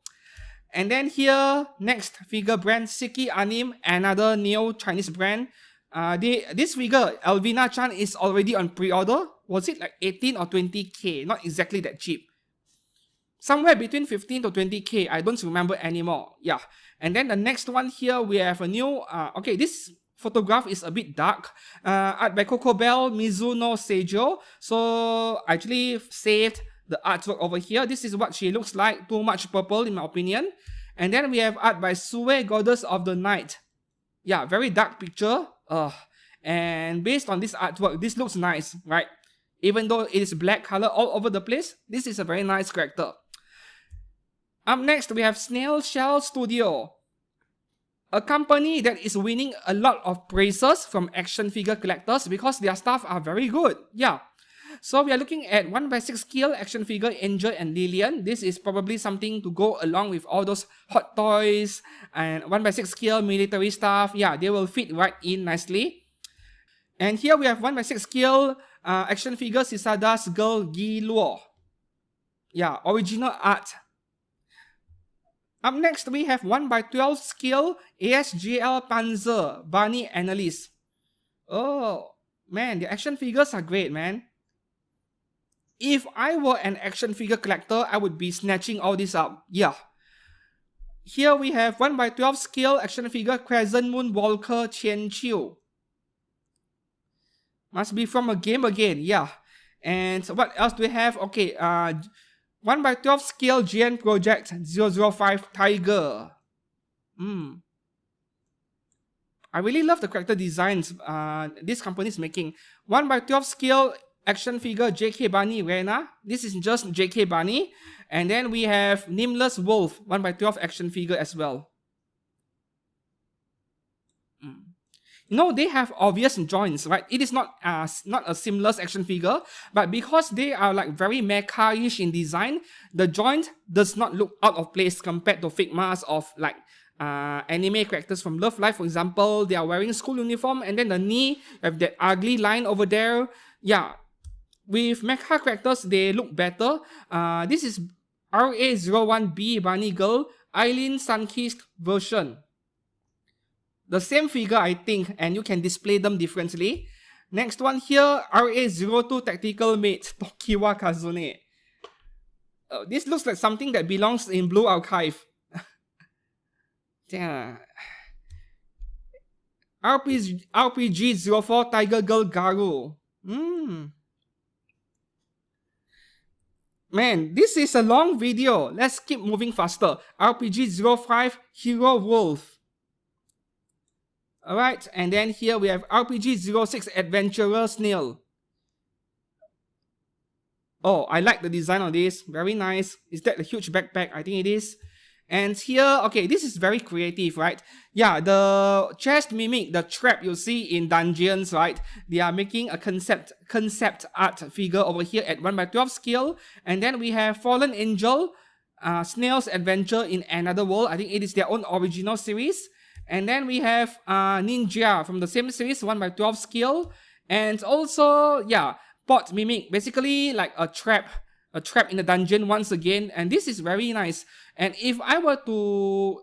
And then here, next figure brand, Siki Anim, another neo-Chinese brand. This figure, Elvina-chan, is already on pre-order. Was it like 18 or 20k? Not exactly that cheap. Somewhere between 15 to 20k, I don't remember anymore. Yeah. And then the next one here, we have a new, okay, this photograph is a bit dark. Art by Coco Bell, Mizuno Seijo. So I actually saved the artwork over here. This is what she looks like. Too much purple in my opinion. And then we have art by Sue, Goddess of the Night. Yeah, very dark picture. And based on this artwork, this looks nice, right? Even though it is black color all over the place, this is a very nice character. Up next, we have Snail Studio, a company that is winning a lot of praises from action figure collectors because their stuff are very good. Yeah. So we are looking at 1x6 scale action figure Angel and Lillian. This is probably something to go along with all those hot toys and 1x6 scale military stuff. Yeah, they will fit right in nicely. And here we have 1x6 scale action figure Sisada's girl Gi Luo. Yeah, original art. Up next, we have 1x12 scale ASGL Panzer Barney Annalise. Oh, man, the action figures are great, man. If I were an action figure collector, I would be snatching all this up. Yeah. Here we have 1x12 scale action figure Crescent Moon Walker Qian Chiu. Must be from a game again, yeah. And what else do we have? Okay, 1x12 scale GN Project 005 Tiger. I really love the character designs this company is making. 1x12 scale action figure JK Bunny Rena. This is just JK Bunny. And then we have Nameless Wolf 1x12 action figure as well. You know, they have obvious joints, right? It is not a seamless action figure, but because they are like very mecha-ish in design, the joint does not look out of place compared to Figmas of like anime characters from Love Live, for example. They are wearing school uniform, and then the knee have that ugly line over there. Yeah, with mecha characters, they look better. This is RA01B Bunny Girl Eileen Sunkist version. The same figure, I think, and you can display them differently. Next one here, RA02 Tactical Mate Tokiwa Kazune. This looks like something that belongs in Blue Archive. Yeah. RPG04 Tiger Girl Garu. Man, this is a long video. Let's keep moving faster. RPG05 Hero Wolf. Alright, and then here we have RPG06 Adventurer Snail. Oh, I like the design of this. Very nice. Is that a huge backpack? I think it is. And here, okay, this is very creative, right? Yeah, the chest mimic the trap you see in dungeons, right? They are making a concept art figure over here at 1x12 scale. And then we have Fallen Angel, Snail's Adventure in Another World. I think it is their own original series. And then we have Ninja from the same series, 1x12 scale. And also, yeah, Pot Mimic, basically like a trap in the dungeon once again. And this is very nice. And if I were to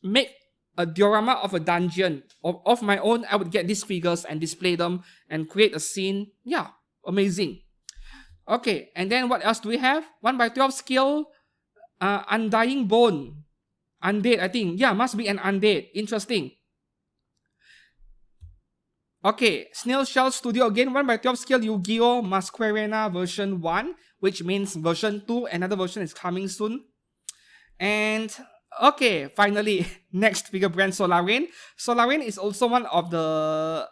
make a diorama of a dungeon of my own, I would get these figures and display them and create a scene. Yeah, amazing. Okay, and then what else do we have? 1x12 scale, Undying Bone. Undead, I think. Yeah, must be an undead. Interesting. Okay, Snail Shell Studio again, 1/12 scale Yu-Gi-Oh! Masquerena version 1, which means version 2, another version is coming soon. And okay, finally, next figure brand Solarain. Solarain is also one of the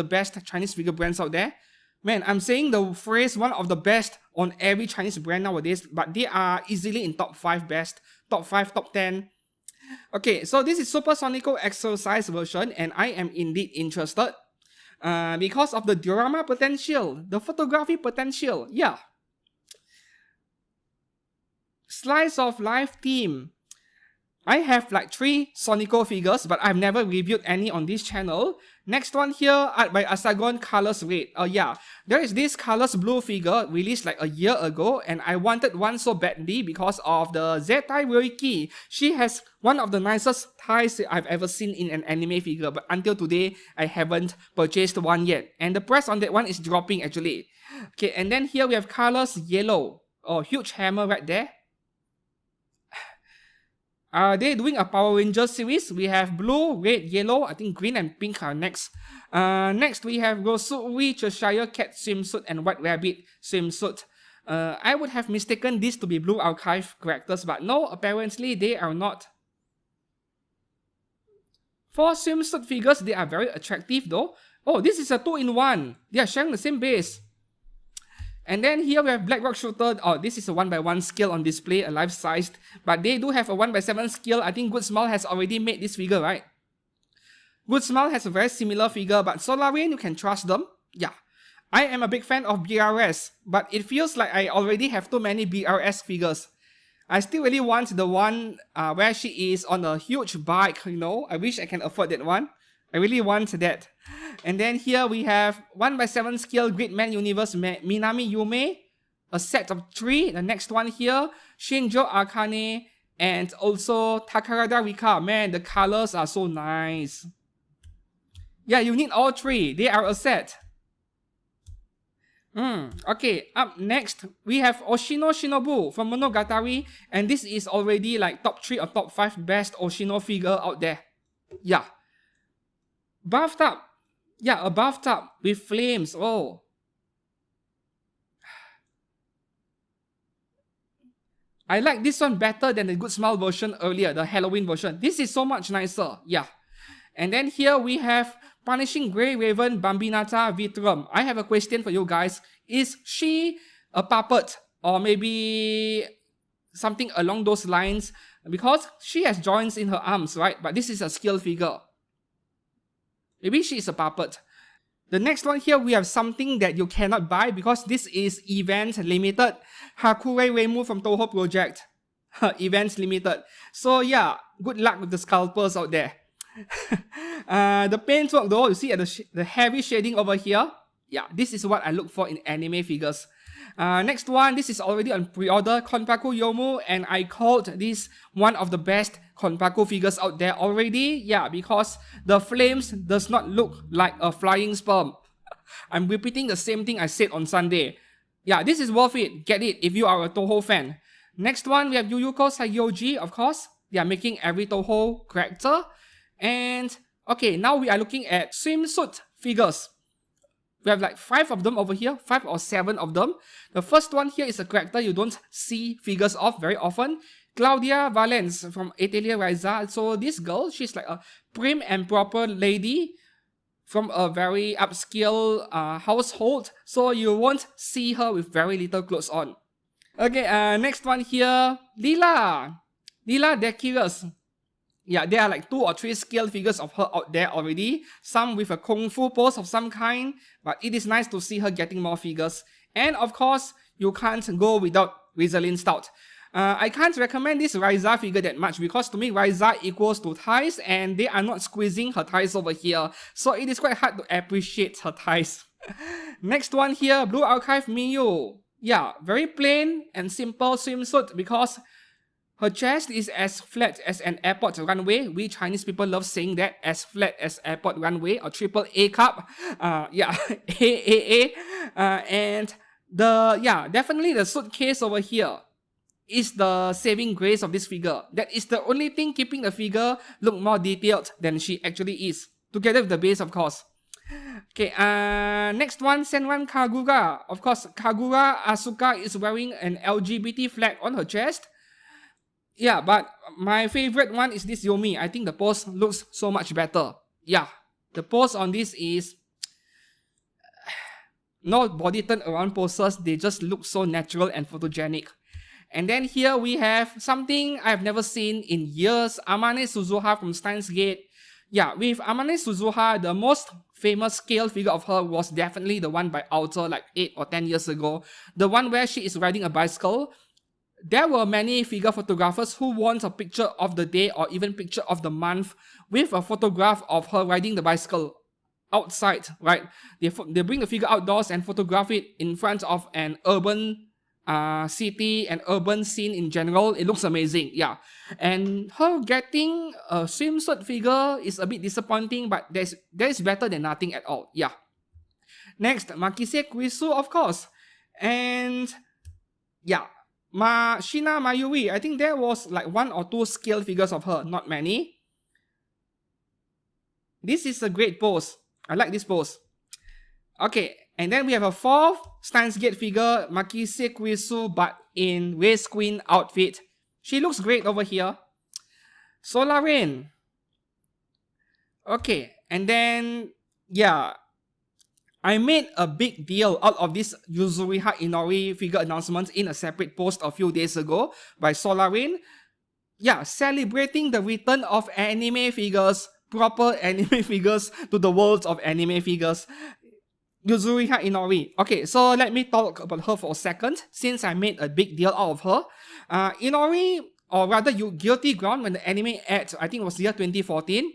best Chinese figure brands out there. Man, I'm saying the phrase one of the best on every Chinese brand nowadays, but they are easily in top 5 best, top 5, top 10. Okay, so this is Supersonico Exercise version, and I am indeed interested because of the diorama potential, the photography potential. Yeah. Slice of Life theme. I have like 3 Sonico figures, but I've never reviewed any on this channel. Next one here, art by Asagon, Colors Red. Yeah, there is this Colors Blue figure released like a year ago, and I wanted one so badly because of the Zetai Ryoiki. She has one of the nicest ties I've ever seen in an anime figure, but until today, I haven't purchased one yet. And the price on that one is dropping actually. Okay, and then here we have Colors Yellow. Oh, huge hammer right there. They're doing a Power Rangers series. We have blue, red, yellow. I think green and pink are next. Next we have Rosui Cheshire Cat swimsuit and White Rabbit swimsuit. I would have mistaken this to be Blue Archive characters, but no, apparently they are not. For swimsuit figures, they are very attractive though. Oh, this is a 2-in-1. They are sharing the same base. And then here we have Black Rock Shooter. Oh, this is a 1/1 scale on display, a life-sized. But they do have a 1/7 scale. I think Good Smile has already made this figure, right? Good Smile has a very similar figure, but Solarain, you can trust them. Yeah. I am a big fan of BRS, but it feels like I already have too many BRS figures. I still really want the one where she is on a huge bike, you know. I wish I can afford that one. I really want that. And then here we have 1/7 scale Gridman Universe Minami Yume, a set of 3. The next one here, Shinjo Akane, and also Takarada Rika. Man, the colors are so nice. Yeah, you need all 3. They are a set. Okay, up next, we have Oshino Shinobu from Monogatari. And this is already like top 3 or top 5 best Oshino figure out there. Yeah. Bathtub. Yeah, a bathtub with flames. Oh. I like this one better than the Good Smile version earlier, the Halloween version. This is so much nicer. Yeah. And then here we have Punishing Grey Raven Bambinata Vitrum. I have a question for you guys. Is she a puppet? Or maybe something along those lines? Because she has joints in her arms, right? But this is a scale figure. Maybe she is a puppet. The next one here, we have something that you cannot buy because this is event limited. Hakure Reimu from Toho Project. Events limited. So yeah, good luck with the scalpers out there. The paintwork though, you see at the heavy shading over here. Yeah, this is what I look for in anime figures. Next one, this is already on pre-order, Konpaku Yomu, and I called this one of the best Konpaku figures out there already. Yeah, because the flames does not look like a flying sperm. I'm repeating the same thing I said on Sunday. Yeah, this is worth it. Get it if you are a Toho fan. Next one, we have Yuyuko Sayoji, of course. They are making every Toho character. And okay, now we are looking at swimsuit figures. We have like 5 of them over here, 5 or 7 of them. The first one here is a character you don't see figures of very often. Claudia Valens from Atelier Raiza. So this girl, she's like a prim and proper lady from a very upscale household. So you won't see her with very little clothes on. Okay, next one here, Lila Dekirus. Yeah, there are like 2 or 3 scale figures of her out there already. Some with a kung fu pose of some kind. But it is nice to see her getting more figures. And of course, you can't go without Rizalin Stout. I can't recommend this Raiza figure that much because to me, Raiza equals to thighs and they are not squeezing her thighs over here. So it is quite hard to appreciate her thighs. Next one here, Blue Archive Miyu. Yeah, very plain and simple swimsuit because her chest is as flat as an airport runway. We Chinese people love saying that, as flat as airport runway or triple A cup. Yeah, AAA. And definitely the suitcase over here is the saving grace of this figure. That is the only thing keeping the figure look more detailed than she actually is. Together with the base, of course. Okay, next one, Senran Kagura. Of course, Kagura Asuka is wearing an LGBT flag on her chest. Yeah, but my favorite one is this Yomi. I think the pose looks so much better. Yeah, the pose on this is no body turn around poses. They just look so natural and photogenic. And then here we have something I've never seen in years. Amane Suzuha from Steins Gate. Yeah, with Amane Suzuha, the most famous scale figure of her was definitely the one by Outer like 8 or 10 years ago. The one where she is riding a bicycle. There were many figure photographers who want a picture of the day or even picture of the month with a photograph of her riding the bicycle outside, right? They bring the figure outdoors and photograph it in front of an urban city and urban scene in general. It looks amazing, yeah. And her getting a swimsuit figure is a bit disappointing, but that is better than nothing at all, yeah. Next, Makise Kuisu, of course. And yeah, Shina Mayuri. I think there was like 1 or 2 scale figures of her, not many. This is a great pose. I like this pose. Okay, and then we have a 4th Steins Gate figure, Makise Kuisu, but in Race Queen outfit. She looks great over here. Solarain. Okay, and then, yeah, I made a big deal out of this Yuzuriha Inori figure announcement in a separate post a few days ago by Solarain. Yeah, celebrating the return of anime figures, proper anime figures to the world of anime figures. Yuzuriha Inori. Okay, so let me talk about her for a second, since I made a big deal out of her. Inori, or rather Guilty Ground, when the anime aired, I think it was year 2014,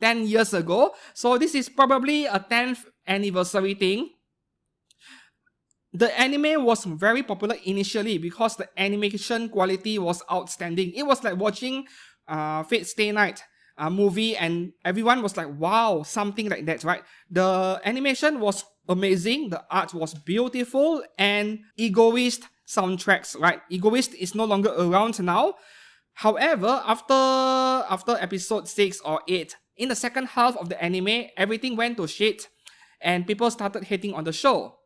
10 years ago. So this is probably a 10th anniversary thing. The anime was very popular initially because the animation quality was outstanding. It was like watching Fate Stay Night movie, and everyone was like, wow, something like that, right? The animation was amazing, the art was beautiful, and Egoist soundtracks, right? Egoist is no longer around now. However, after episode 6 or 8, in the second half of the anime, everything went to shit and people started hating on the show.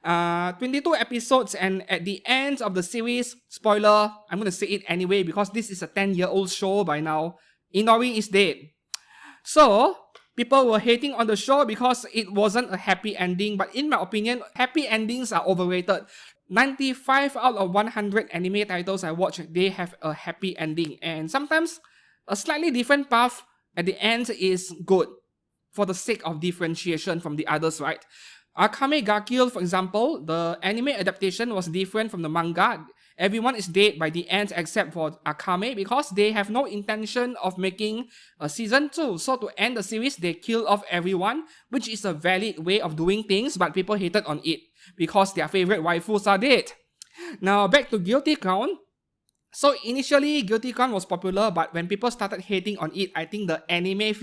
22 episodes, and at the end of the series, spoiler, I'm going to say it anyway because this is a 10-year-old show by now, Inori is dead. So, people were hating on the show because it wasn't a happy ending, but in my opinion, happy endings are overrated. 95 out of 100 anime titles I watch, they have a happy ending, and sometimes a slightly different path at the end is good for the sake of differentiation from the others, right? Akame ga Kill, for example, the anime adaptation was different from the manga. Everyone is dead by the end except for Akame because they have no intention of making a season 2. So to end the series, they kill off everyone, which is a valid way of doing things, but people hated on it because their favorite waifus are dead. Now back to Guilty Crown. So initially, Guilty Crown was popular, but when people started hating on it, I think the anime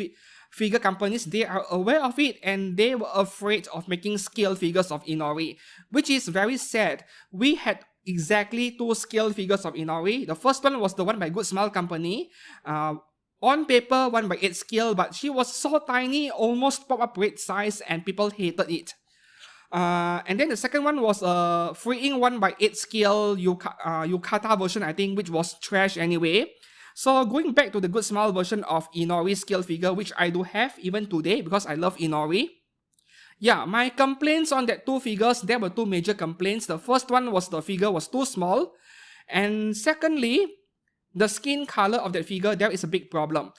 figure companies, they are aware of it and they were afraid of making scale figures of Inori, which is very sad. We had exactly 2 scale figures of Inori. The first one was the one by Good Smile Company. On paper, 1 by 8 scale, but she was so tiny, almost pop-up weight size, and people hated it. And then the second one was a freeing 1 by 8 scale Yukata version, I think, which was trash anyway. So going back to the Good Smile version of Inori scale figure, which I do have even today because I love Inori. Yeah, my complaints on that 2 figures, there were 2 major complaints. The first one was the figure was too small. And secondly, the skin color of that figure, there is a big problem.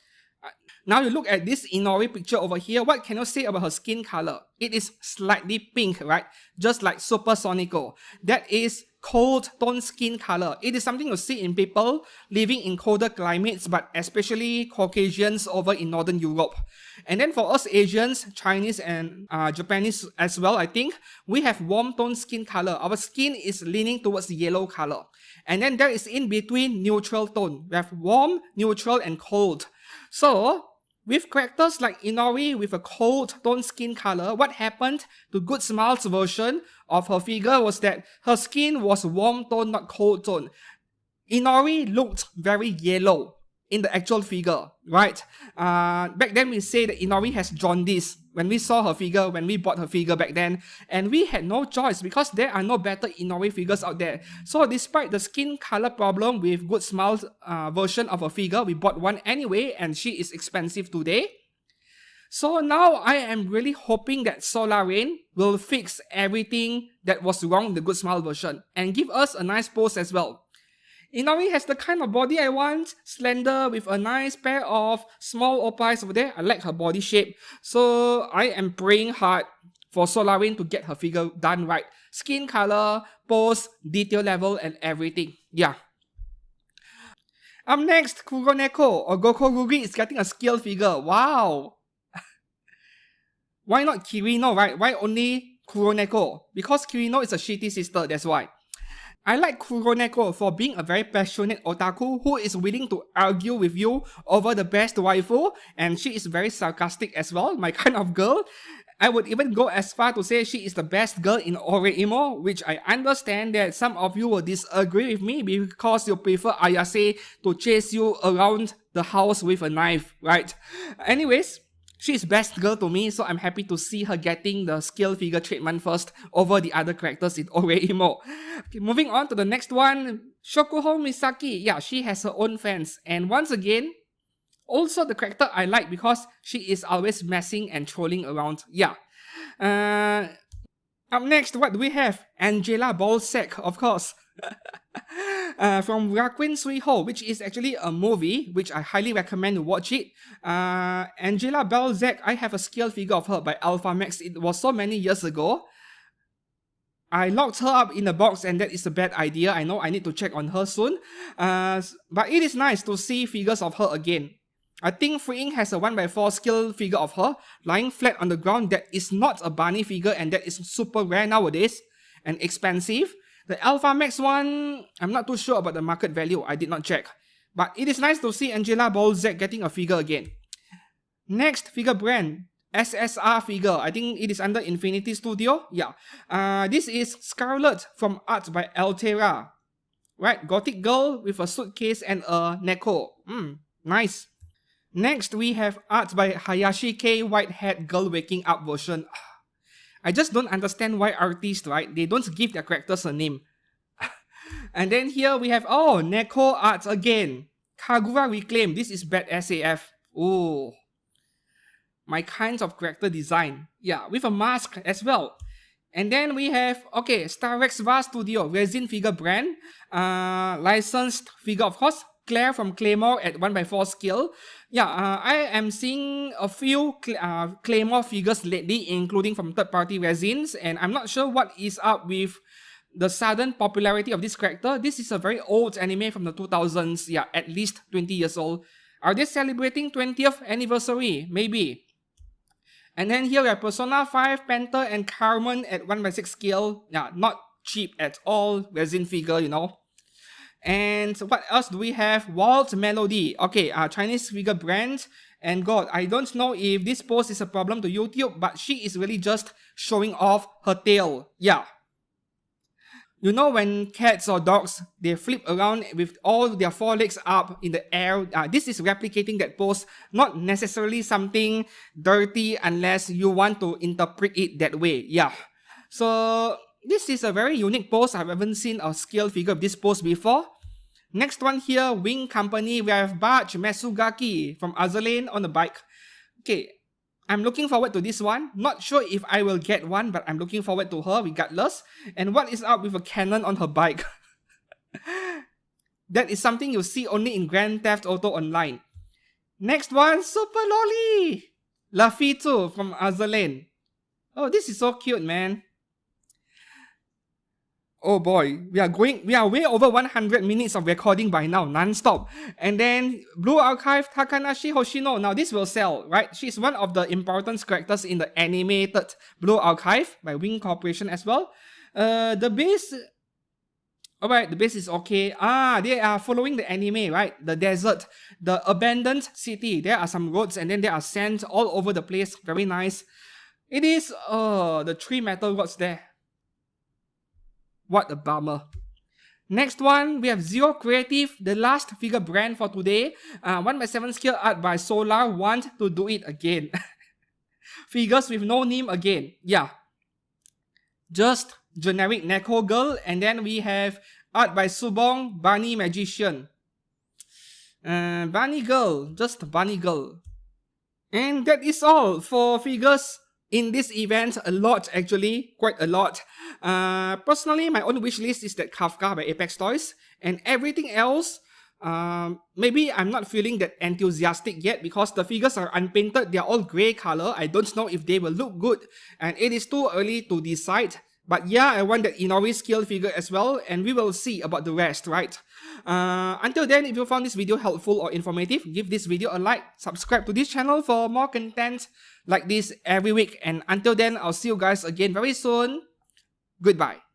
Now you look at this Inori picture over here, what can you say about her skin color? It is slightly pink, right? Just like Super Sonico. That is cold tone skin color. It is something you see in people living in colder climates, but especially Caucasians over in Northern Europe. And then for us Asians, Chinese and Japanese as well, I think, we have warm tone skin color. Our skin is leaning towards yellow color. And then there is in between neutral tone. We have warm, neutral, and cold. So, with characters like Inori with a cold tone skin color, what happened to Good Smile's version of her figure was that her skin was warm tone, not cold tone. Inori looked very yellow. in the actual figure, right? Back then we say that Inori has jaundice when we saw her figure, when we bought her figure back then, and we had no choice because there are no better Inori figures out there. So despite the skin color problem with Good Smile's version of a figure, we bought one anyway, and she is expensive today. So now I am really hoping that Solarain will fix everything that was wrong in the Good Smile version and give us a nice pose as well. Inori has the kind of body I want, slender with a nice pair of small opais over there. I like her body shape. So I am praying hard for Solarain to get her figure done right. Skin color, pose, detail level, and everything. Yeah. Up next, Kuroneko or Gokoruri is getting a scale figure. Wow. Why not Kirino, right? Why only Kuroneko? Because Kirino is a shitty sister, that's why. I like Kuroneko for being a very passionate otaku who is willing to argue with you over the best waifu, and she is very sarcastic as well, my kind of girl. I would even go as far to say she is the best girl in Oreimo, which I understand that some of you will disagree with me because you prefer Ayase to chase you around the house with a knife, right? Anyways, she is best girl to me, so I'm happy to see her getting the scale figure treatment first over the other characters in Oreimo. Okay, moving on to the next one, Shokuho Misaki. Yeah, she has her own fans. And once again, also the character I like because she is always messing and trolling around. Yeah. Up next, what do we have? Angela Ballsack, of course. From Raquin Suiho, which is actually a movie, which I highly recommend to watch it. Angela Ballsack, I have a scale figure of her by Alphamax. It was so many years ago. I locked her up in a box and that is a bad idea. I know I need to check on her soon. But it is nice to see figures of her again. I think Freyja has a 1x4 scale figure of her lying flat on the ground that is not a bunny figure and that is super rare nowadays and expensive. The Alphamax one, I'm not too sure about the market value, I did not check. But it is nice to see Angela Ballsack getting a figure again. Next figure brand, SSR Figure. I think it is under Infinity Studio. Yeah. This is Scarlet from art by Altera. Right, gothic girl with a suitcase and a neko. Nice. Next, we have art by Hayashi K, white hat girl waking up version. I just don't understand why artists, right, they don't give their characters a name. And then here we have, oh, Neko art again. Kagura Reclaim. This is bad SAF. Oh, my kinds of character design. Yeah, with a mask as well. And then we have, okay, Starexva Studio, resin figure brand. Licensed figure, of course. Claire from Claymore at 1x4 scale. Yeah, I am seeing a few Claymore figures lately, including from third-party resins, and I'm not sure what is up with the sudden popularity of this character. This is a very old anime from the 2000s, yeah, at least 20 years old. Are they celebrating 20th anniversary? Maybe. And then here we have Persona 5, Panther, and Carmen at 1x6 scale. Yeah, not cheap at all, resin figure, you know. And what else do we have? Walt Melody. Okay, Chinese figure brand. And God, I don't know if this post is a problem to YouTube, but she is really just showing off her tail. Yeah. You know when cats or dogs, they flip around with all their four legs up in the air? This is replicating that pose, not necessarily something dirty unless you want to interpret it that way. Yeah. So this is a very unique pose. I haven't seen a scale figure of this pose before. Next one here, Wing Company. We have Bach Mesugaki from Azalane on the bike. Okay, I'm looking forward to this one. Not sure if I will get one, but I'm looking forward to her regardless. And what is up with a cannon on her bike? That is something you see only in Grand Theft Auto Online. Next one, Super Loli! Lafitu from Azalane. Oh, this is so cute, man. Oh boy, we are way over 100 minutes of recording by now, non-stop. And then Blue Archive Takanashi Hoshino. Now this will sell, right? She's one of the important characters in the animated Blue Archive by Wing Corporation as well. The base, alright, the base is okay. They are following the anime, right? The desert, the abandoned city. There are some roads and then there are sands all over the place. Very nice. It is the 3 metal rods there. What a bummer. Next one, we have Zero Creative, the last figure brand for today. 1x7 scale art by Solar want to do it again. Figures with no name again. Yeah. Just generic Neko girl. And then we have art by Subong, Bunny Magician. Bunny girl. Just Bunny girl. And that is all for figures in this event. A lot actually. Quite a lot. Personally, my own wish list is that Kafka by Apex Toys. And everything else, maybe I'm not feeling that enthusiastic yet because the figures are unpainted. They are all grey color. I don't know if they will look good. And it is too early to decide. But yeah, I want that Inori scale figure as well. And we will see about the rest, right? Until then, if you found this video helpful or informative, give this video a like. Subscribe to this channel for more content like this every week. And until then, I'll see you guys again very soon. Goodbye.